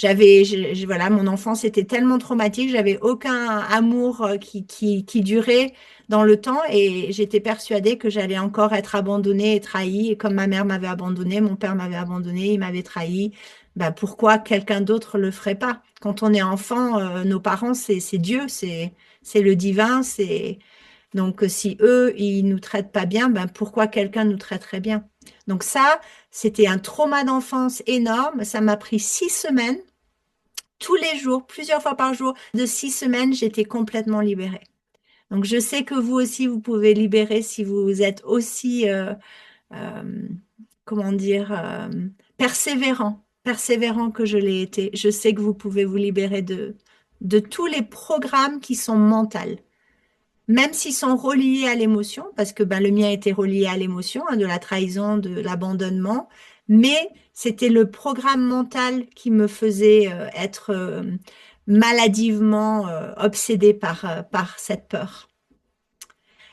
Voilà, mon enfance était tellement traumatique, j'avais aucun amour qui durait dans le temps et j'étais persuadée que j'allais encore être abandonnée et trahie. Et comme ma mère m'avait abandonnée, mon père m'avait abandonnée, il m'avait trahie. Ben, pourquoi quelqu'un d'autre le ferait pas? Quand on est enfant, nos parents, c'est Dieu, c'est le divin, c'est donc si eux, ils nous traitent pas bien, ben pourquoi quelqu'un nous traiterait bien? Donc ça, c'était un trauma d'enfance énorme. Ça m'a pris 6 semaines tous les jours, plusieurs fois par jour. De 6 semaines, j'étais complètement libérée. Donc, je sais que vous aussi, vous pouvez libérer si vous êtes aussi, euh, comment dire, persévérant que je l'ai été. Je sais que vous pouvez vous libérer de tous les programmes qui sont mentaux, même s'ils sont reliés à l'émotion, parce que ben, le mien était relié à l'émotion, hein, de la trahison, de l'abandonnement, mais c'était le programme mental qui me faisait être maladivement obsédée par cette peur.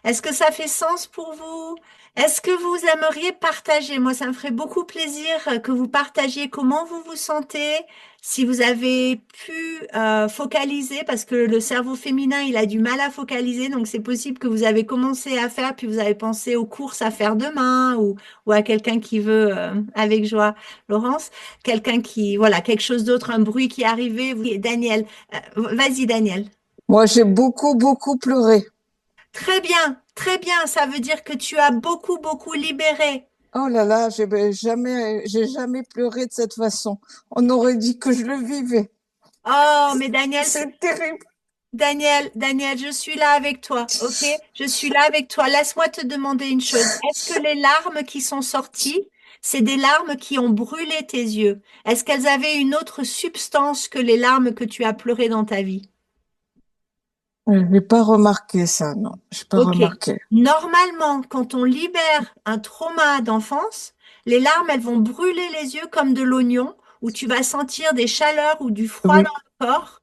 Est-ce que ça fait sens pour vous? Est-ce que vous aimeriez partager? Moi, ça me ferait beaucoup plaisir que vous partagiez comment vous vous sentez, si vous avez pu focaliser, parce que le cerveau féminin, il a du mal à focaliser, donc c'est possible que vous avez commencé à faire, puis vous avez pensé aux courses à faire demain, ou à quelqu'un qui veut, avec joie, Laurence, quelqu'un qui, voilà, quelque chose d'autre, un bruit qui est arrivé. Daniel, vas-y, Daniel. Moi, j'ai beaucoup, beaucoup pleuré. Très bien, ça veut dire que tu as beaucoup, beaucoup libéré. Oh là là, j'ai jamais pleuré de cette façon. On aurait dit que je le vivais. Oh, mais Daniel, C'est terrible. Daniel, je suis là avec toi, ok? Je suis là avec toi. Laisse-moi te demander une chose. Est-ce que les larmes qui sont sorties, c'est des larmes qui ont brûlé tes yeux? Est-ce qu'elles avaient une autre substance que les larmes que tu as pleurées dans ta vie? Je n'ai pas remarqué ça, non. Je n'ai pas Ok. remarqué. Normalement, quand on libère un trauma d'enfance, les larmes, elles vont brûler les yeux comme de l'oignon, où tu vas sentir des chaleurs ou du froid Oui, dans le corps.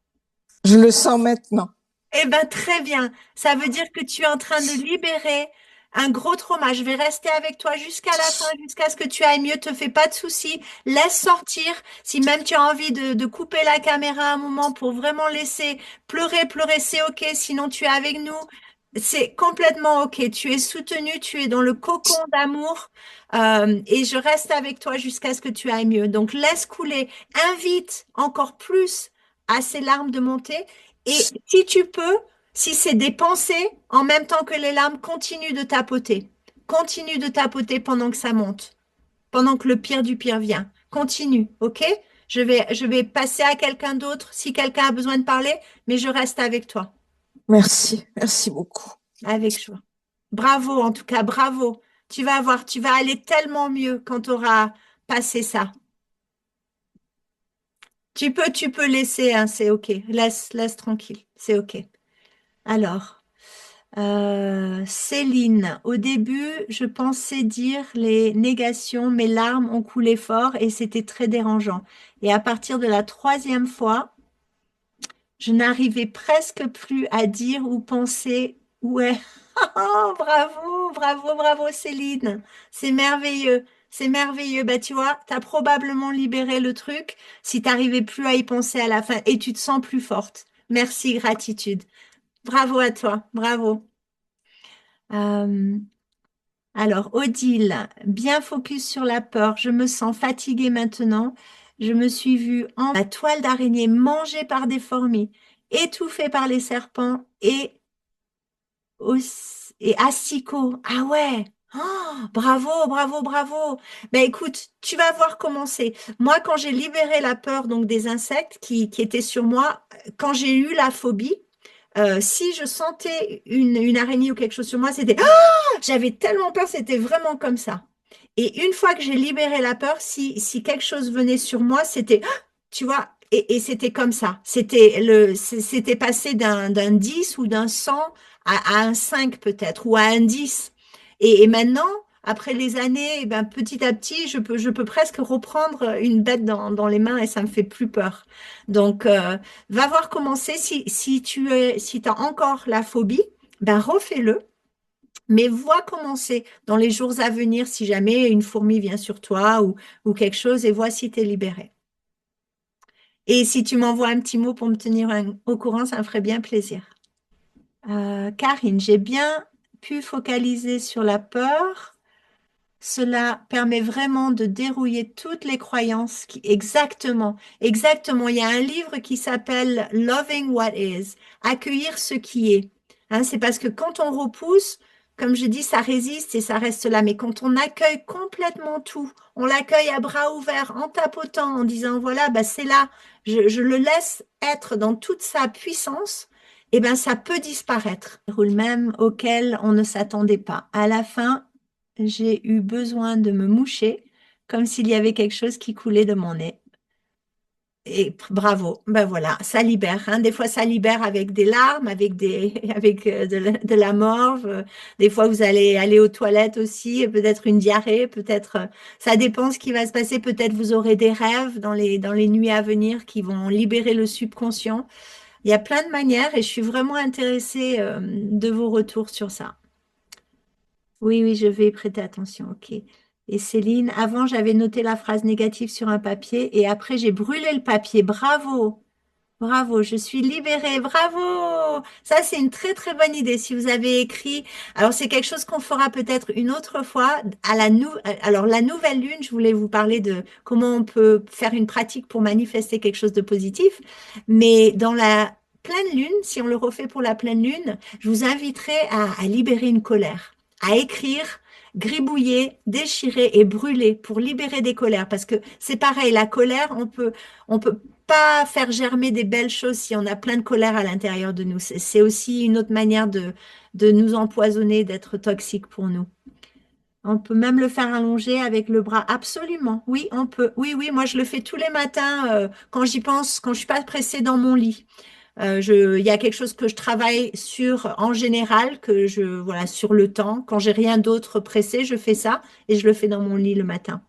je le sens maintenant. Eh ben, très bien. Ça veut dire que tu es en train de libérer un gros trauma. Je vais rester avec toi jusqu'à la fin, jusqu'à ce que tu ailles mieux. Te fais pas de soucis. Laisse sortir. Si même tu as envie de couper la caméra un moment pour vraiment laisser pleurer, pleurer, c'est OK. Sinon, tu es avec nous. C'est complètement OK. Tu es soutenu. Tu es dans le cocon d'amour. Et je reste avec toi jusqu'à ce que tu ailles mieux. Donc, laisse couler. Invite encore plus à ces larmes de monter. Et si tu peux, si c'est des pensées, en même temps que les larmes, continue de tapoter. Continue de tapoter pendant que ça monte, pendant que le pire du pire vient. Continue, ok? Je vais passer à quelqu'un d'autre si quelqu'un a besoin de parler, mais je reste avec toi, Merci, merci beaucoup. avec joie. Bravo, en tout cas, bravo. Tu vas voir, tu vas aller tellement mieux quand tu auras passé ça. Tu peux laisser, hein, c'est ok. Laisse tranquille, c'est ok. Alors. Céline, au début, je pensais dire les négations, mes larmes ont coulé fort et c'était très dérangeant. Et à partir de la troisième fois, je n'arrivais presque plus à dire ou penser ouais. Oh, bravo, bravo, bravo Céline. C'est merveilleux. C'est merveilleux. Bah, tu vois, tu as probablement libéré le truc si tu n'arrivais plus à y penser à la fin et tu te sens plus forte. Merci, gratitude. Bravo à toi. Bravo. Euh, alors, Odile, bien focus sur la peur. Je me sens fatiguée maintenant. Je me suis vue en la toile d'araignée mangée par des fourmis, étouffée par les serpents et asticots. Ah ouais. Oh, bravo, bravo, bravo. Ben écoute, tu vas voir comment c'est. Moi, quand j'ai libéré la peur donc des insectes qui étaient sur moi, quand j'ai eu la phobie, si je sentais une araignée ou quelque chose sur moi, c'était j'avais tellement peur, c'était vraiment comme ça. Et une fois que j'ai libéré la peur, si quelque chose venait sur moi, c'était, tu vois, et c'était comme ça. C'était passé d'un 10 ou d'un 100 à un 5 peut-être, ou à un 10. Et maintenant, après les années, eh ben, petit à petit, je peux presque reprendre une bête dans les mains et ça me fait plus peur. Donc, va voir comment c'est. Si tu as encore la phobie, ben refais-le. Mais vois comment c'est dans les jours à venir, si jamais une fourmi vient sur toi ou quelque chose, et vois si tu es libéré. Et si tu m'envoies un petit mot pour me tenir au courant, ça me ferait bien plaisir. Karine, j'ai bien pu focaliser sur la peur. Cela permet vraiment de dérouiller toutes les croyances exactement, exactement. Il y a un livre qui s'appelle Loving What Is, accueillir ce qui est. Hein, c'est parce que quand on repousse, comme je dis, ça résiste et ça reste là. Mais quand on accueille complètement tout, on l'accueille à bras ouverts, en tapotant, en disant, voilà, bah, c'est là, je le laisse être dans toute sa puissance, et ben ça peut disparaître. Rôle même auquel on ne s'attendait pas. À la fin, j'ai eu besoin de me moucher comme s'il y avait quelque chose qui coulait de mon nez. Et bravo, ben voilà, ça libère. Hein. Des fois, ça libère avec des larmes, avec de la morve. Des fois, vous allez aller aux toilettes aussi, peut-être une diarrhée, peut-être. Ça dépend ce qui va se passer. Peut-être vous aurez des rêves dans les nuits à venir qui vont libérer le subconscient. Il y a plein de manières et je suis vraiment intéressée de vos retours sur ça. Oui, oui, je vais y prêter attention, ok. Et Céline, avant, j'avais noté la phrase négative sur un papier et après, j'ai brûlé le papier. Bravo, bravo, je suis libérée, bravo. Ça, c'est une très, très bonne idée. Si vous avez écrit, alors c'est quelque chose qu'on fera peut-être une autre fois. Alors, la nouvelle lune, je voulais vous parler de comment on peut faire une pratique pour manifester quelque chose de positif. Mais dans la pleine lune, si on le refait pour la pleine lune, je vous inviterai à libérer une colère, à écrire, gribouiller, déchirer et brûler pour libérer des colères. Parce que c'est pareil, la colère, on peut pas faire germer des belles choses si on a plein de colère à l'intérieur de nous. C'est aussi une autre manière de nous empoisonner, d'être toxique pour nous. On peut même le faire allonger avec le bras. Absolument. Oui, on peut. Oui, oui, moi je le fais tous les matins quand j'y pense, quand je suis pas pressée dans mon lit. Il y a quelque chose que je travaille sur en général, voilà, sur le temps. Quand j'ai rien d'autre pressé, je fais ça et je le fais dans mon lit le matin.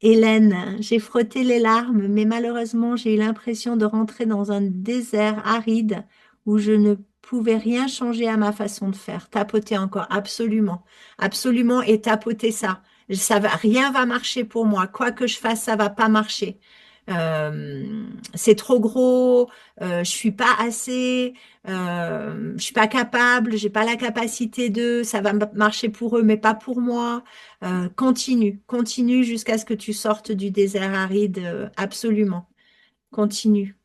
Hélène, j'ai frotté les larmes, mais malheureusement, j'ai eu l'impression de rentrer dans un désert aride où je ne pouvais rien changer à ma façon de faire. Tapoter encore, absolument, absolument, et tapoter ça. Rien va marcher pour moi. Quoi que je fasse, ça va pas marcher. C'est trop gros, je suis pas assez, je suis pas capable, j'ai pas la capacité ça va marcher pour eux, mais pas pour moi. Continue, continue jusqu'à ce que tu sortes du désert aride, absolument. Continue.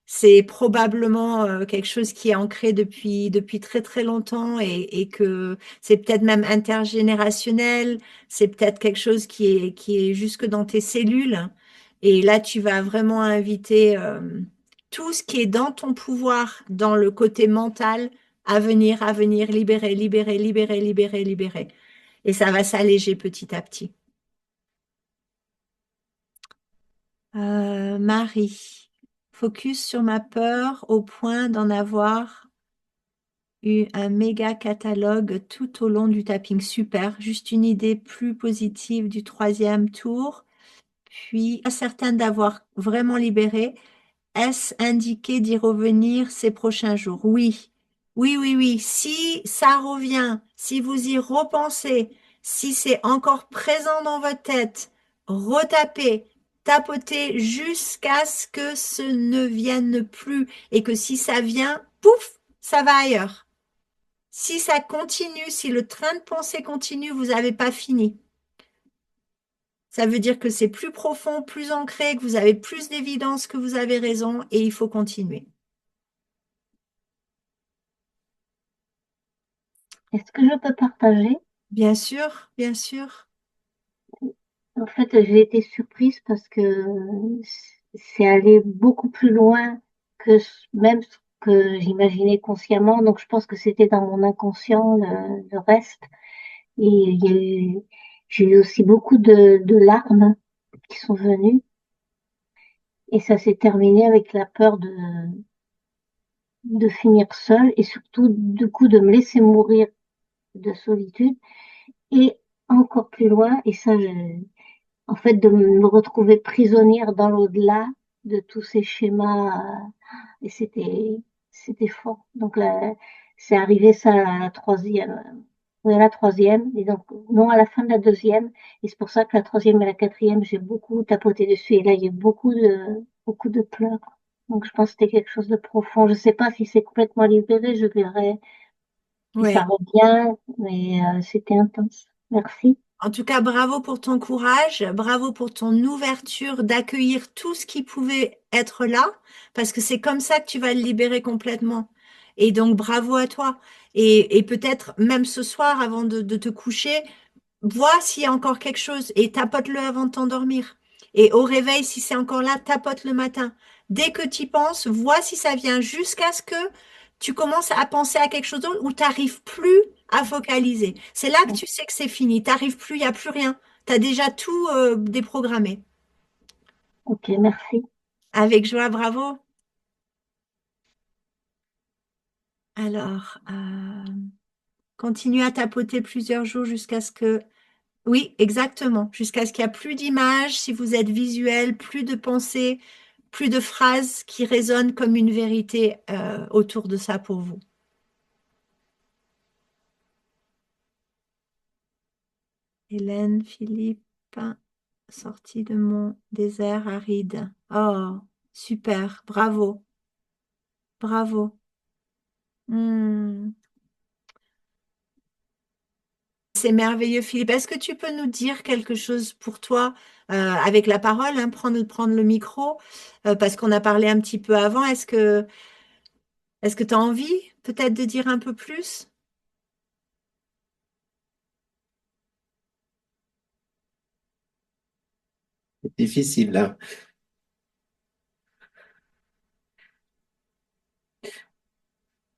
C'est probablement quelque chose qui est ancré depuis très très longtemps et que c'est peut-être même intergénérationnel, c'est peut-être quelque chose qui est jusque dans tes cellules. Et là, tu vas vraiment inviter tout ce qui est dans ton pouvoir, dans le côté mental, à venir, libérer, libérer, libérer, libérer, libérer. Et ça va s'alléger petit à petit. Marie, focus sur ma peur au point d'en avoir eu un méga catalogue tout au long du tapping. Super, juste une idée plus positive du troisième tour. Puis, pas certaine d'avoir vraiment libéré. Est-ce indiqué d'y revenir ces prochains jours? Oui, oui, oui, oui. Si ça revient, si vous y repensez, si c'est encore présent dans votre tête, retapez, tapotez jusqu'à ce que ce ne vienne plus et que si ça vient, pouf, ça va ailleurs. Si ça continue, si le train de pensée continue, vous n'avez pas fini. Ça veut dire que c'est plus profond, plus ancré, que vous avez plus d'évidence que vous avez raison et il faut continuer. Est-ce que je peux partager? Bien sûr, bien sûr. En fait, j'ai été surprise parce que c'est allé beaucoup plus loin que même ce que j'imaginais consciemment. Donc, je pense que c'était dans mon inconscient le reste. Et j'ai eu aussi beaucoup de larmes qui sont venues. Et ça s'est terminé avec la peur de finir seule et surtout, du coup, de me laisser mourir de solitude. Et encore plus loin, et ça, en fait, de me retrouver prisonnière dans l'au-delà de tous ces schémas. Et c'était fort. Donc là, c'est arrivé ça à la troisième. Oui, à la troisième. Et donc, non, à la fin de la deuxième. Et c'est pour ça que la troisième et la quatrième, j'ai beaucoup tapoté dessus. Et là, il y a beaucoup de pleurs. Donc, je pense que c'était quelque chose de profond. Je sais pas si c'est complètement libéré. Je verrai si ça Oui. revient. Mais c'était intense. Merci. En tout cas, bravo pour ton courage, bravo pour ton ouverture d'accueillir tout ce qui pouvait être là, parce que c'est comme ça que tu vas le libérer complètement. Et donc, bravo à toi. Et peut-être même ce soir, avant de te coucher, vois s'il y a encore quelque chose et tapote-le avant de t'endormir. Et au réveil, si c'est encore là, tapote le matin. Dès que tu y penses, vois si ça vient jusqu'à ce que tu commences à penser à quelque chose d'autre où tu n'arrives plus à focaliser. C'est là que tu sais que c'est fini. Tu n'arrives plus, il n'y a plus rien. Tu as déjà tout déprogrammé. Ok, merci. Avec joie, bravo. Alors, continue à tapoter plusieurs jours jusqu'à ce que oui, exactement. Jusqu'à ce qu'il n'y a plus d'images, si vous êtes visuel, plus de pensées, plus de phrases qui résonnent comme une vérité autour de ça pour vous. Hélène, Philippe, sorti de mon désert aride. Oh, super, bravo, bravo. Hmm. C'est merveilleux, Philippe. Est-ce que tu peux nous dire quelque chose pour toi avec la parole, hein, prendre le micro, parce qu'on a parlé un petit peu avant. Est-ce que tu as envie peut-être de dire un peu plus? C'est difficile, là.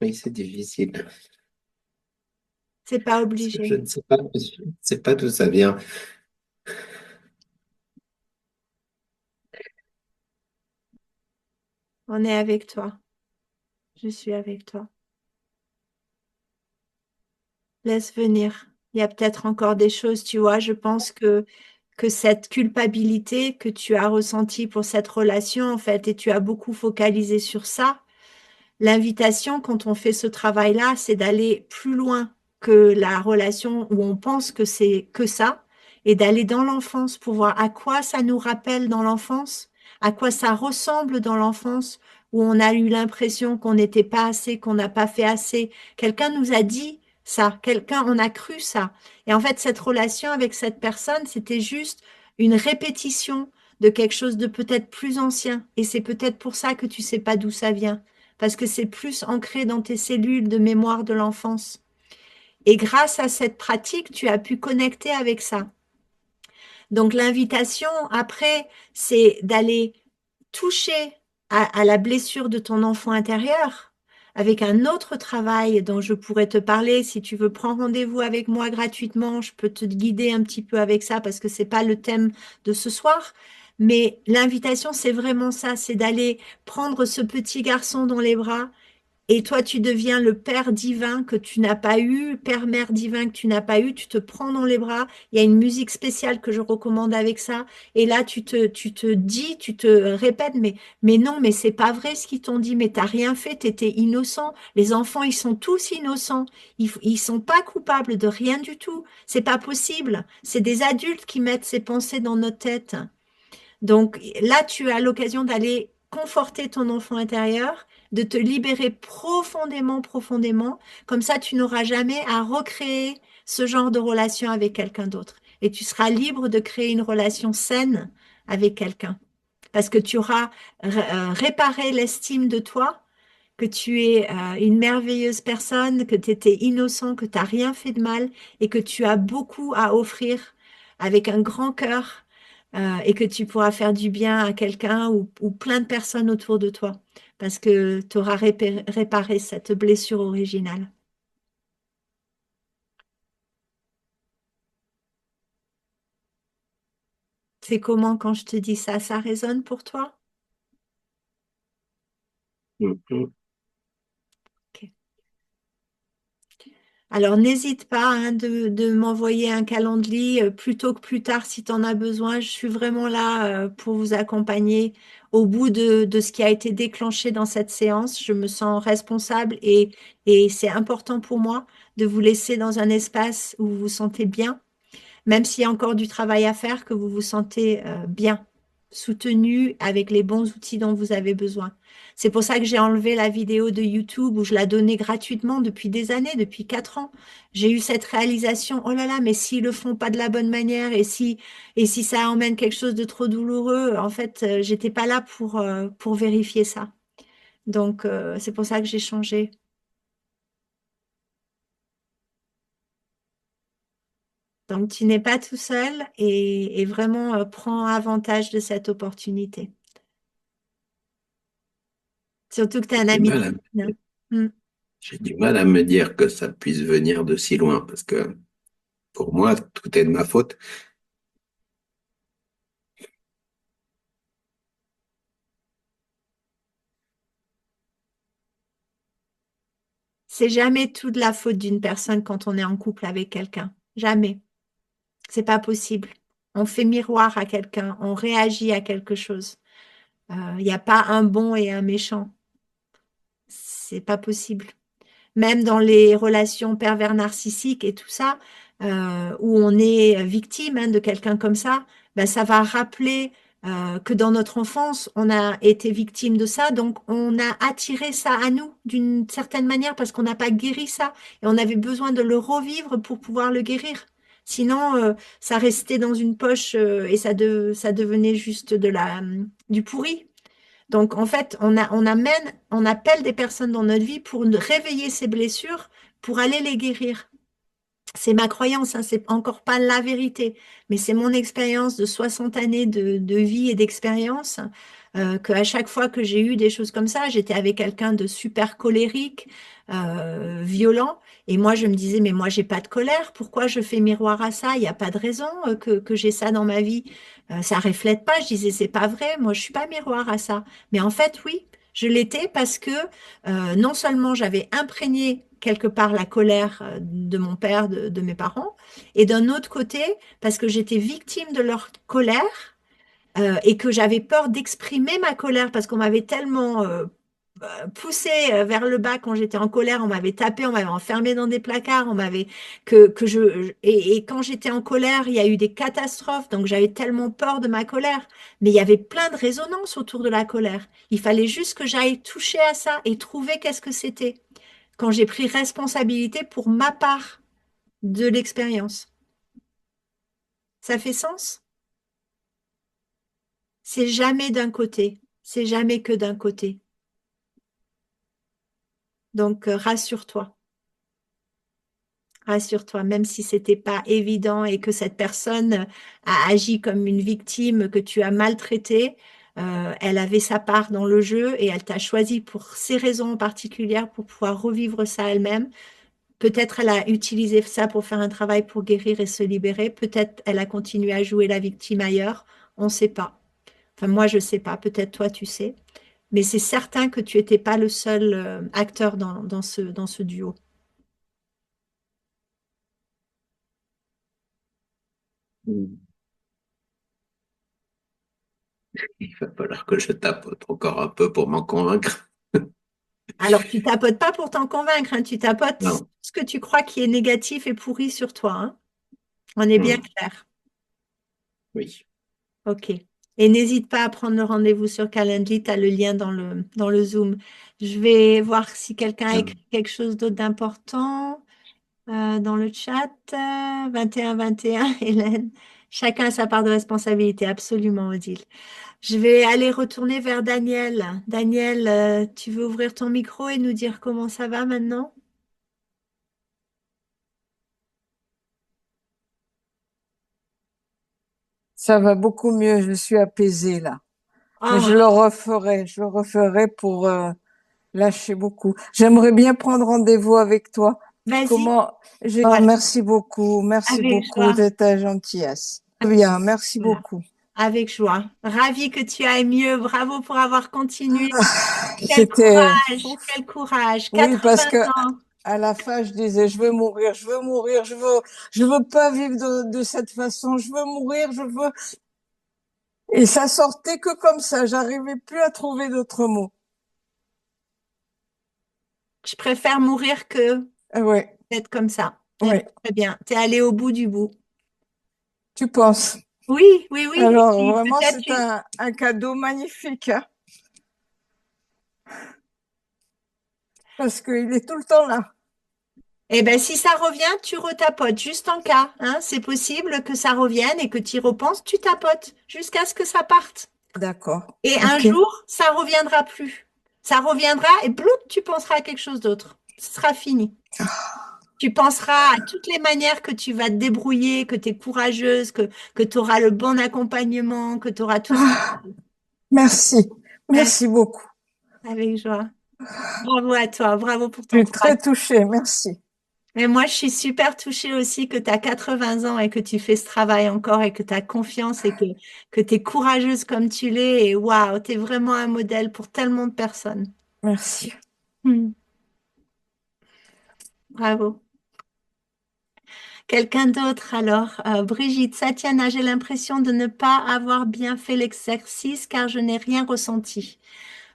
Oui, c'est difficile. C'est pas Parce que je obligé. ne sais pas, je ne sais pas d'où ça vient. On est avec toi. Je suis avec toi. Laisse venir. Il y a peut-être encore des choses, tu vois. Je pense que cette culpabilité que tu as ressentie pour cette relation, en fait, et tu as beaucoup focalisé sur ça. L'invitation, quand on fait ce travail-là, c'est d'aller plus loin que la relation où on pense que c'est que ça, et d'aller dans l'enfance pour voir à quoi ça nous rappelle dans l'enfance, à quoi ça ressemble dans l'enfance, où on a eu l'impression qu'on n'était pas assez, qu'on n'a pas fait assez. Quelqu'un nous a dit ça, quelqu'un, on a cru ça. Et en fait, cette relation avec cette personne, c'était juste une répétition de quelque chose de peut-être plus ancien. Et c'est peut-être pour ça que tu sais pas d'où ça vient parce que c'est plus ancré dans tes cellules de mémoire de l'enfance. Et grâce à cette pratique, tu as pu connecter avec ça. Donc l'invitation, après, c'est d'aller toucher à la blessure de ton enfant intérieur avec un autre travail dont je pourrais te parler. Si tu veux, prends rendez-vous avec moi gratuitement. Je peux te guider un petit peu avec ça parce que c'est pas le thème de ce soir. Mais l'invitation, c'est vraiment ça, c'est d'aller prendre ce petit garçon dans les bras et toi, tu deviens le Père divin que tu n'as pas eu, Père-Mère divin que tu n'as pas eu, tu te prends dans les bras. Il y a une musique spéciale que je recommande avec ça. Et là, tu te dis, tu te répètes, mais non, mais c'est pas vrai ce qu'ils t'ont dit, mais t'as rien fait, t'étais innocent. Les enfants, ils sont tous innocents. Ils sont pas coupables de rien du tout. C'est pas possible. C'est des adultes qui mettent ces pensées dans notre tête. Donc là, tu as l'occasion d'aller conforter ton enfant intérieur, de te libérer profondément, profondément. Comme ça, tu n'auras jamais à recréer ce genre de relation avec quelqu'un d'autre. Et tu seras libre de créer une relation saine avec quelqu'un. Parce que tu auras réparé l'estime de toi que tu es une merveilleuse personne, que tu étais innocent, que tu n'as rien fait de mal et que tu as beaucoup à offrir avec un grand cœur et que tu pourras faire du bien à quelqu'un ou plein de personnes autour de toi parce que tu auras réparé cette blessure originale. C'est comment quand je te dis ça, ça résonne pour toi? Mhm. Ok. Alors, n'hésite pas hein, de m'envoyer un calendrier plus tôt que plus tard si tu en as besoin. Je suis vraiment là pour vous accompagner au bout de ce qui a été déclenché dans cette séance. Je me sens responsable et c'est important pour moi de vous laisser dans un espace où vous vous sentez bien même s'il y a encore du travail à faire, que vous vous sentez bien, soutenu avec les bons outils dont vous avez besoin. C'est pour ça que j'ai enlevé la vidéo de YouTube où je la donnais gratuitement depuis des années, depuis 4 ans. J'ai eu cette réalisation, oh là là, mais s'ils le font pas de la bonne manière et si ça emmène quelque chose de trop douloureux, en fait, j'étais pas là pour vérifier ça. Donc, c'est pour ça que j'ai changé. Donc, tu n'es pas tout seul et vraiment prends avantage de cette opportunité. Surtout que tu es un Du ami de mal à, Christine. Mm. j'ai du mal à me dire que ça puisse venir de si loin parce que pour moi, tout est de ma faute. C'est jamais tout de la faute d'une personne quand on est en couple avec quelqu'un. Jamais. C'est pas possible. On fait miroir à quelqu'un, on réagit à quelque chose. Il n'y a pas un bon et un méchant. C'est pas possible. Même dans les relations pervers narcissiques et tout ça, où on est victime hein, de quelqu'un comme ça, ben, ça va rappeler que dans notre enfance, on a été victime de ça, donc on a attiré ça à nous d'une certaine manière parce qu'on n'a pas guéri ça et on avait besoin de le revivre pour pouvoir le guérir. Sinon, ça restait dans une poche et ça devenait juste du pourri. Donc, en fait, on appelle des personnes dans notre vie pour réveiller ces blessures, pour aller les guérir. C'est ma croyance, hein, c'est encore pas la vérité, mais c'est mon expérience de 60 années de vie et d'expérience, que à chaque fois que j'ai eu des choses comme ça, j'étais avec quelqu'un de super colérique, violent, et moi je me disais, mais moi j'ai pas de colère, pourquoi je fais miroir à ça? Il n'y a pas de raison que j'ai ça dans ma vie. Ça reflète pas, je disais, c'est pas vrai, moi je suis pas miroir à ça. Mais en fait, oui. Je l'étais parce que non seulement j'avais imprégné quelque part la colère de mon père, de mes parents, et d'un autre côté, parce que j'étais victime de leur colère et que j'avais peur d'exprimer ma colère parce qu'on m'avait tellement poussé vers le bas quand j'étais en colère, on m'avait tapé, on m'avait enfermé dans des placards, on m'avait et quand j'étais en colère, il y a eu des catastrophes, donc j'avais tellement peur de ma colère, mais il y avait plein de résonances autour de la colère. Il fallait juste que j'aille toucher à ça et trouver qu'est-ce que c'était quand j'ai pris responsabilité pour ma part de l'expérience. Ça fait sens? C'est jamais d'un côté, c'est jamais que d'un côté. Donc rassure-toi, rassure-toi, même si c'était pas évident et que cette personne a agi comme une victime que tu as maltraitée, elle avait sa part dans le jeu et elle t'a choisi pour ces raisons particulières pour pouvoir revivre ça elle-même. Peut-être elle a utilisé ça pour faire un travail pour guérir et se libérer. Peut-être elle a continué à jouer la victime ailleurs. On ne sait pas. Enfin, moi, je ne sais pas. Peut-être toi, tu sais. Mais c'est certain que tu n'étais pas le seul acteur dans ce duo. Il va falloir que je tapote encore un peu pour m'en convaincre. Alors, tu tapotes pas pour t'en convaincre, hein. Tu tapotes Non. ce que tu crois qui est négatif et pourri sur toi, hein. On est bien Hmm. clair. Oui. OK. Et n'hésite pas à prendre le rendez-vous sur Calendly, tu as le lien dans le Zoom. Je vais voir si quelqu'un a Ah, écrit quelque chose d'autre d'important dans le chat. 21-21, Hélène. Chacun a sa part de responsabilité, absolument, Odile. Je vais aller retourner vers Daniel. Daniel, tu veux ouvrir ton micro et nous dire comment ça va maintenant? Ça va beaucoup mieux, je suis apaisée là. Mais Oh, je je le referai pour lâcher beaucoup. J'aimerais bien prendre rendez-vous avec toi. vas-y, Comment voilà, merci avec beaucoup joie. de ta gentillesse. Bien, merci Voilà, beaucoup. avec joie. Ravi que tu ailles mieux. Bravo pour avoir continué. Quel C'était, courage, ouf. quel courage. Oui, parce 80 que ans. à la fin, je disais, je veux mourir, je veux mourir, je veux pas vivre de cette façon, je veux mourir, je veux. Et ça sortait que comme ça, j'arrivais plus à trouver d'autres mots. Je préfère mourir que Ouais, d'être comme ça. Eh ben, ouais, très bien. Tu es allé au bout du bout. tu penses. Oui, oui, oui. Alors, Et vraiment, peut-être c'est un cadeau magnifique, hein, parce qu'il est tout le temps là. eh ben, si ça revient, tu retapotes, juste en cas, hein. C'est possible que ça revienne et que tu y repenses, tu tapotes jusqu'à ce que ça parte. D'accord. Et un Ok. jour, ça reviendra plus. Ça reviendra et bloup, tu penseras à quelque chose d'autre. Ce sera fini. Tu penseras à toutes les manières que tu vas te débrouiller, que tu es courageuse, que tu auras le bon accompagnement, que tu auras tout ce qu'il Ah, faut. merci. Ouais, Merci beaucoup. avec joie. Bravo à toi, bravo pour Je ton suis courage. très touchée. Merci. Et moi, je suis super touchée aussi que tu as 80 ans et que tu fais ce travail encore et que tu as confiance et que tu es courageuse comme tu l'es. Et waouh, tu es vraiment un modèle pour tellement de personnes. Merci. Hmm, bravo. Quelqu'un d'autre alors? Brigitte, Satiana, j'ai l'impression de ne pas avoir bien fait l'exercice car je n'ai rien ressenti.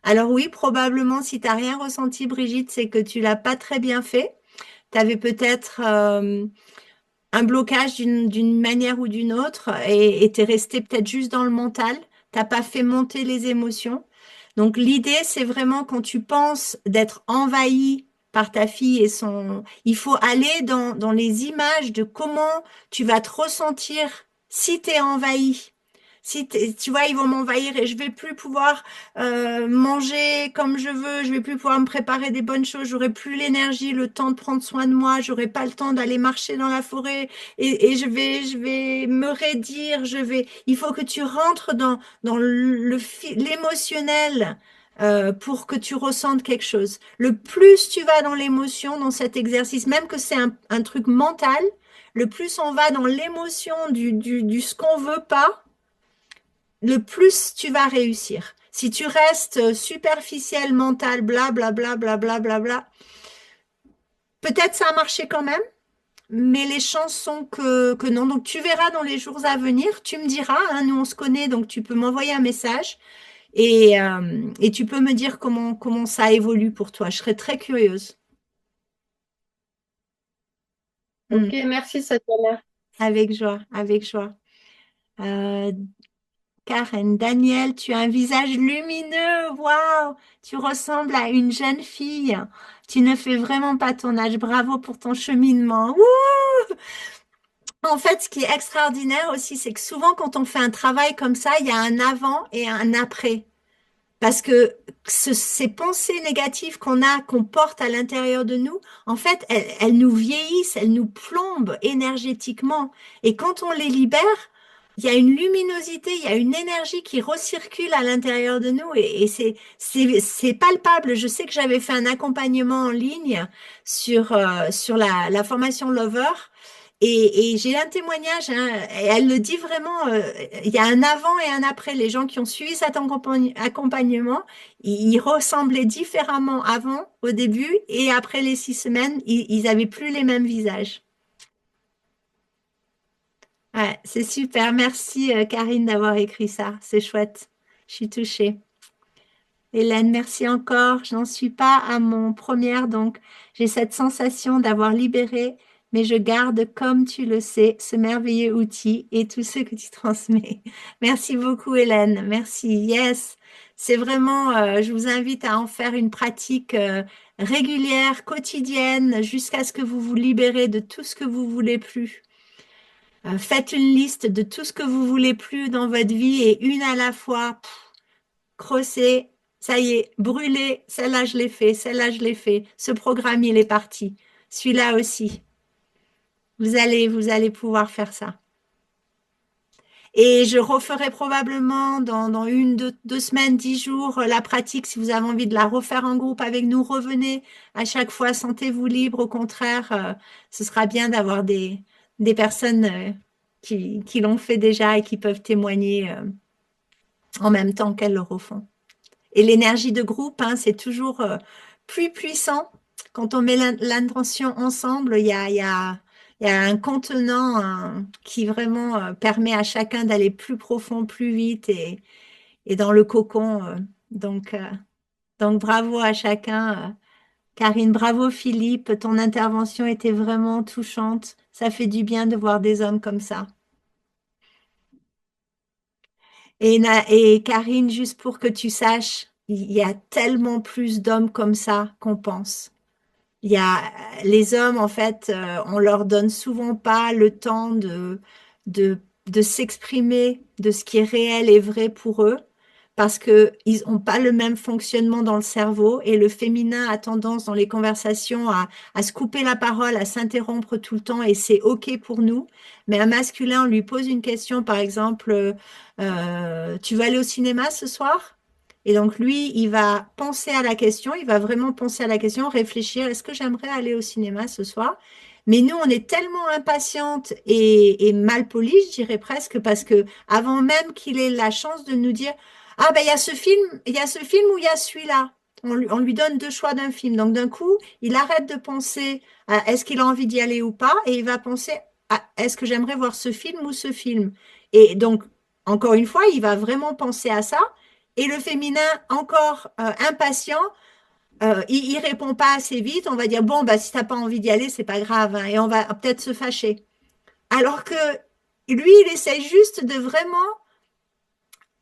Alors oui, probablement si tu n'as rien ressenti, Brigitte, c'est que tu l'as pas très bien fait. Tu avais peut-être un blocage d'une manière ou d'une autre et tu es resté peut-être juste dans le mental. T'as pas fait monter les émotions. Donc l'idée, c'est vraiment quand tu penses d'être envahi par ta fille et son... Il faut aller dans les images de comment tu vas te ressentir si tu es envahi. Si tu vois, ils vont m'envahir et je vais plus pouvoir manger comme je veux, je vais plus pouvoir me préparer des bonnes choses, j'aurai plus l'énergie, le temps de prendre soin de moi, j'aurai pas le temps d'aller marcher dans la forêt et je vais me raidir, il faut que tu rentres dans l'émotionnel pour que tu ressentes quelque chose. Le plus tu vas dans l'émotion dans cet exercice, même que c'est un truc mental, le plus on va dans l'émotion du ce qu'on veut pas, le plus tu vas réussir. Si tu restes superficiel, mental, bla bla bla bla bla bla bla, peut-être ça a marché quand même, mais les chances sont que non. Donc tu verras dans les jours à venir, tu me diras, hein, nous on se connaît, donc tu peux m'envoyer un message et tu peux me dire comment ça évolue pour toi. Je serais très curieuse. Ok, Hmm. merci Satya. Avec joie, avec joie. Euh, Karen, Daniel, tu as un visage lumineux. Waouh, tu ressembles à une jeune fille. Tu ne fais vraiment pas ton âge. Bravo pour ton cheminement. Wouh. En fait, ce qui est extraordinaire aussi, c'est que souvent, quand on fait un travail comme ça, il y a un avant et un après. Parce que ces pensées négatives qu'on porte à l'intérieur de nous, en fait, elles nous vieillissent, elles nous plombent énergétiquement. Et quand on les libère, il y a une luminosité, il y a une énergie qui recircule à l'intérieur de nous et c'est palpable. Je sais que j'avais fait un accompagnement en ligne sur la formation Lover. Et j'ai un témoignage, hein, et elle le dit vraiment, il y a un avant et un après. Les gens qui ont suivi cet accompagnement, ils ressemblaient différemment avant, au début, et après les 6 semaines, ils avaient plus les mêmes visages. Ouais, c'est super. Merci, Karine, d'avoir écrit ça. C'est chouette. Je suis touchée. Hélène, merci encore. Je n'en suis pas à mon première, donc j'ai cette sensation d'avoir libéré, mais je garde, comme tu le sais, ce merveilleux outil et tout ce que tu transmets. Merci beaucoup, Hélène. Merci. Yes, c'est vraiment, je vous invite à en faire une pratique régulière, quotidienne, jusqu'à ce que vous vous libérez de tout ce que vous voulez plus. Faites une liste de tout ce que vous voulez plus dans votre vie et une à la fois, crossez, ça y est, brûlez, celle-là je l'ai fait, celle-là je l'ai fait, ce programme il est parti, celui-là aussi. Vous allez pouvoir faire ça. Et je referai probablement dans une, deux semaines, 10 jours, la pratique. Si vous avez envie de la refaire en groupe avec nous, revenez à chaque fois, sentez-vous libre. Au contraire, ce sera bien d'avoir des personnes qui l'ont fait déjà et qui peuvent témoigner en même temps qu'elles le refont. Et l'énergie de groupe, hein, c'est toujours plus puissant. Quand on met l'intention ensemble, il y a un contenant qui vraiment permet à chacun d'aller plus profond, plus vite et dans le cocon. Donc, euh, donc, bravo à chacun. Karine, bravo Philippe, ton intervention était vraiment touchante. Ça fait du bien de voir des hommes comme ça. Et Karine, juste pour que tu saches, il y a tellement plus d'hommes comme ça qu'on pense. Il y a les hommes, en fait, on leur donne souvent pas le temps de s'exprimer de ce qui est réel et vrai pour eux, parce que ils ont pas le même fonctionnement dans le cerveau et le féminin a tendance dans les conversations à se couper la parole, à s'interrompre tout le temps et c'est OK pour nous. Mais un masculin, on lui pose une question, par exemple, tu vas aller au cinéma ce soir? Et donc lui, il va penser à la question, il va vraiment penser à la question, réfléchir, est-ce que j'aimerais aller au cinéma ce soir? Mais nous, on est tellement impatiente et mal polie, je dirais presque, parce que avant même qu'il ait la chance de nous dire, ah ben il y a ce film ou il y a celui-là. On lui donne deux choix d'un film. Donc d'un coup, il arrête de penser à est-ce qu'il a envie d'y aller ou pas, et il va penser à est-ce que j'aimerais voir ce film ou ce film. Et donc, encore une fois, il va vraiment penser à ça. Et le féminin, encore impatient, il répond pas assez vite. On va dire, bon, bah, si t'as pas envie d'y aller, c'est pas grave, hein, et on va peut-être se fâcher. Alors que lui, il essaie juste de vraiment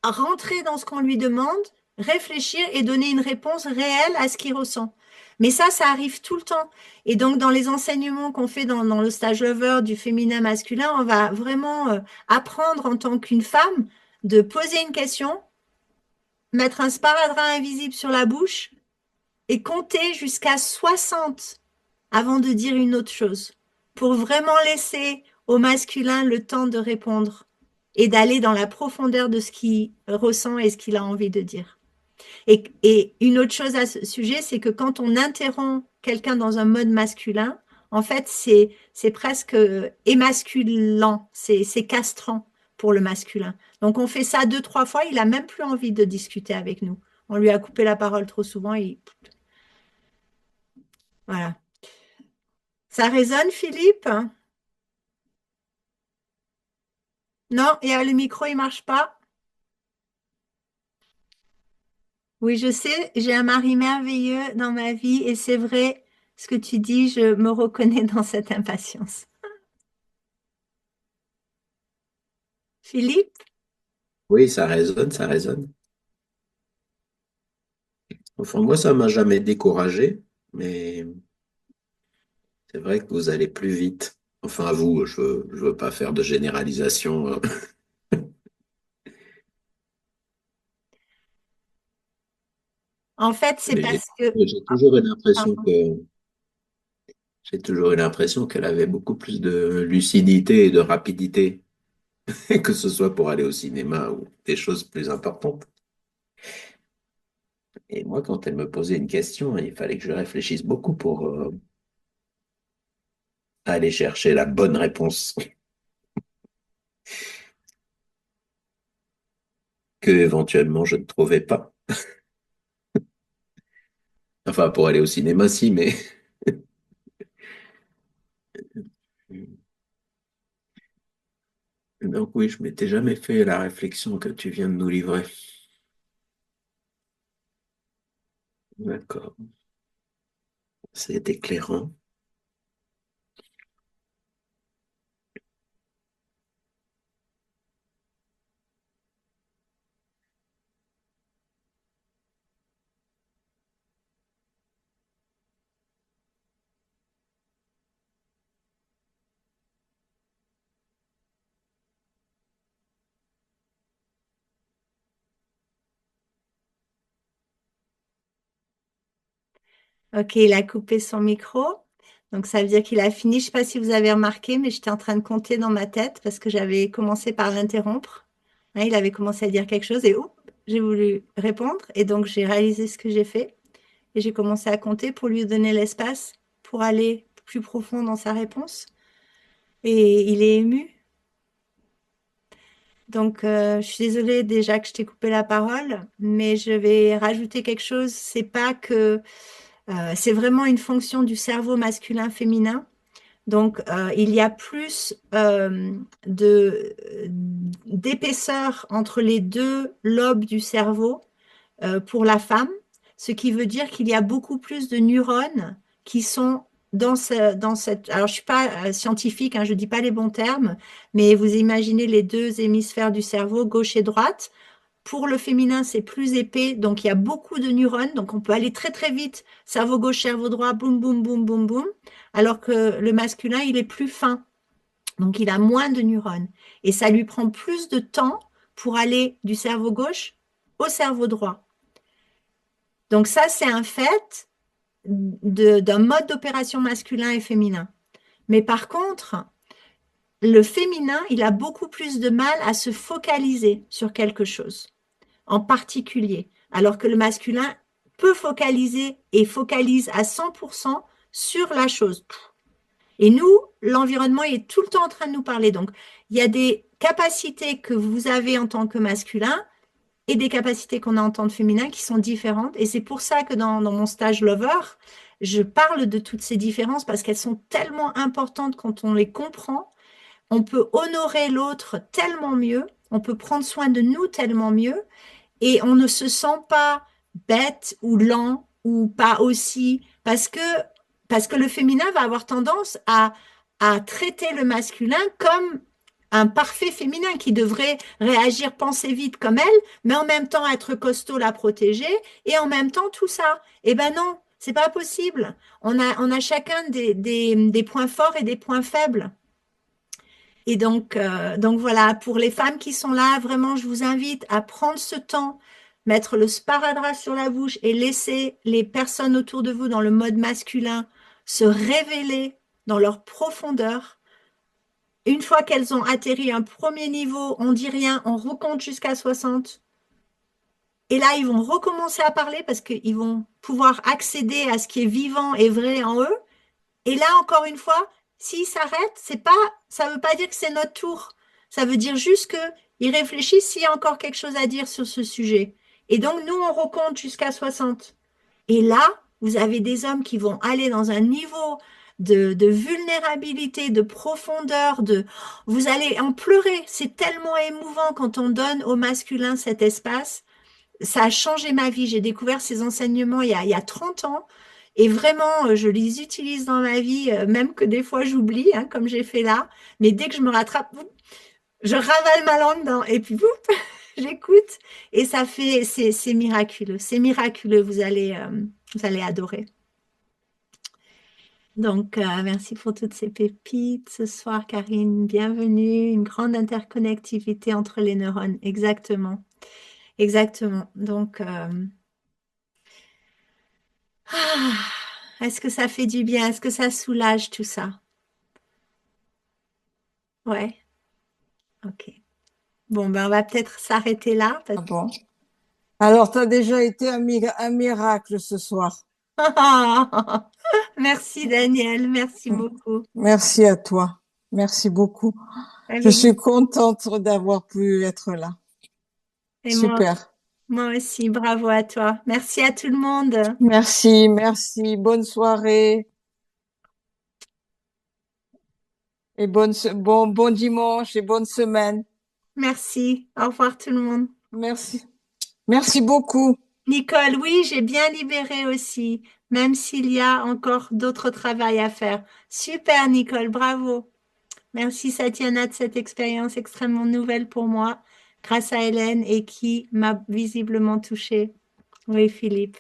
rentrer dans ce qu'on lui demande, réfléchir et donner une réponse réelle à ce qu'il ressent. Mais ça arrive tout le temps. Et donc, dans les enseignements qu'on fait dans le stage Lover du féminin masculin, on va vraiment apprendre en tant qu'une femme de poser une question, mettre un sparadrap invisible sur la bouche et compter jusqu'à 60 avant de dire une autre chose, pour vraiment laisser au masculin le temps de répondre et d'aller dans la profondeur de ce qu'il ressent et ce qu'il a envie de dire. Et une autre chose à ce sujet, c'est que quand on interrompt quelqu'un dans un mode masculin, en fait, c'est presque émasculant, c'est castrant pour le masculin. Donc on fait ça deux, trois fois, il a même plus envie de discuter avec nous. On lui a coupé la parole trop souvent, voilà. Ça résonne, Philippe? Non, le micro, il marche pas. Oui, je sais, j'ai un mari merveilleux dans ma vie et c'est vrai ce que tu dis, je me reconnais dans cette impatience. Philippe? Oui, ça résonne, ça résonne. Enfin, moi, ça m'a jamais découragé, mais c'est vrai que vous allez plus vite. Enfin, vous, je veux pas faire de généralisation, En fait, c'est mais parce que... j'ai toujours eu l'impression j'ai toujours eu l'impression qu'elle avait beaucoup plus de lucidité et de rapidité, que ce soit pour aller au cinéma ou des choses plus importantes. Et moi, quand elle me posait une question, il fallait que je réfléchisse beaucoup pour aller chercher la bonne réponse que éventuellement je ne trouvais pas. Enfin, pour aller au cinéma, si, mais donc oui, je m'étais jamais fait la réflexion que tu viens de nous livrer. D'accord, c'est éclairant. Ok, il a coupé son micro. Donc, ça veut dire qu'il a fini. Je ne sais pas si vous avez remarqué, mais j'étais en train de compter dans ma tête parce que j'avais commencé par l'interrompre. Hein, il avait commencé à dire quelque chose et oups, j'ai voulu répondre. Et donc, j'ai réalisé ce que j'ai fait et j'ai commencé à compter pour lui donner l'espace pour aller plus profond dans sa réponse. Et il est ému. Donc, je suis désolée déjà que je t'ai coupé la parole, mais je vais rajouter quelque chose. C'est pas que c'est vraiment une fonction du cerveau masculin-féminin. Donc, il y a plus d'épaisseur entre les deux lobes du cerveau pour la femme, ce qui veut dire qu'il y a beaucoup plus de neurones qui sont dans cette... Alors, je ne suis pas scientifique, hein, je ne dis pas les bons termes, mais vous imaginez les deux hémisphères du cerveau, gauche et droite. Pour le féminin, c'est plus épais, donc il y a beaucoup de neurones, donc on peut aller très très vite, cerveau gauche, cerveau droit, boum, boum, boum, boum, boum, alors que le masculin, il est plus fin, donc il a moins de neurones. Et ça lui prend plus de temps pour aller du cerveau gauche au cerveau droit. Donc ça, c'est un fait d'un mode d'opération masculin et féminin. Mais par contre, le féminin, il a beaucoup plus de mal à se focaliser sur quelque chose en particulier, alors que le masculin peut focaliser et focalise à 100% sur la chose. Et nous, l'environnement est tout le temps en train de nous parler. Donc, il y a des capacités que vous avez en tant que masculin et des capacités qu'on a en tant que féminin qui sont différentes. Et c'est pour ça que dans mon stage Lover, je parle de toutes ces différences parce qu'elles sont tellement importantes quand on les comprend. On peut honorer l'autre tellement mieux, on peut prendre soin de nous tellement mieux et on ne se sent pas bête ou lent ou pas aussi parce que le féminin va avoir tendance à traiter le masculin comme un parfait féminin qui devrait réagir, penser vite comme elle, mais en même temps être costaud, la protéger, et en même temps tout ça. Eh ben non, c'est pas possible. On a chacun des points forts et des points faibles. Et donc voilà, pour les femmes qui sont là, vraiment, je vous invite à prendre ce temps, mettre le sparadrap sur la bouche et laisser les personnes autour de vous dans le mode masculin se révéler dans leur profondeur. Une fois qu'elles ont atterri un premier niveau, on dit rien, on recompte jusqu'à 60. Et là, ils vont recommencer à parler parce qu'ils vont pouvoir accéder à ce qui est vivant et vrai en eux. Et là, encore une fois, s'ils s'arrêtent, ça veut pas dire que c'est notre tour. Ça veut dire juste qu'ils réfléchissent s'il y a encore quelque chose à dire sur ce sujet. Et donc, nous, on recompte jusqu'à 60. Et là, vous avez des hommes qui vont aller dans un niveau de vulnérabilité, de profondeur, vous allez en pleurer. C'est tellement émouvant quand on donne au masculin cet espace. Ça a changé ma vie. J'ai découvert ces enseignements il y a 30 ans. Et vraiment, je les utilise dans ma vie, même que des fois j'oublie, hein, comme j'ai fait là. Mais dès que je me rattrape, je ravale ma langue et puis j'écoute. Et ça fait, c'est miraculeux. C'est miraculeux. Vous allez adorer. Donc, merci pour toutes ces pépites ce soir, Karine. Bienvenue. Une grande interconnectivité entre les neurones. Exactement. Exactement. Donc, est-ce que ça fait du bien? Est-ce que ça soulage tout ça? Ouais, ok. Bon, ben on va peut-être s'arrêter là. Ah bon? Alors, tu as déjà été un miracle ce soir. Merci Daniel, merci beaucoup. Merci à toi. Merci beaucoup. Je Avec suis contente d'avoir pu être là. et Super. moi aussi, bravo à toi. Merci à tout le monde. Merci, merci. Bonne soirée et bon dimanche et bonne semaine. Merci. Au revoir tout le monde. Merci. Merci beaucoup. Nicole, oui, j'ai bien libéré aussi, même s'il y a encore d'autres travail à faire. Super, Nicole, bravo. Merci Satiana de cette expérience extrêmement nouvelle pour moi, grâce à Hélène et qui m'a visiblement touchée. Oui, Philippe.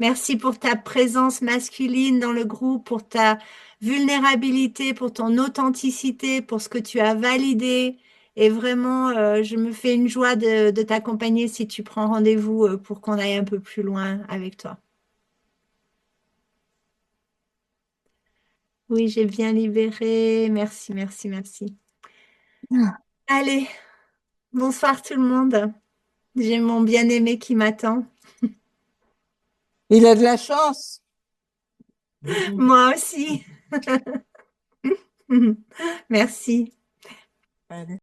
Merci pour ta présence masculine dans le groupe, pour ta vulnérabilité, pour ton authenticité, pour ce que tu as validé. Et vraiment, je me fais une joie de t'accompagner si tu prends rendez-vous pour qu'on aille un peu plus loin avec toi. Oui, j'ai bien libéré. Merci, merci, merci. Allez, bonsoir tout le monde. J'ai mon bien-aimé qui m'attend. Il a de la chance. Moi aussi. Merci. Allez.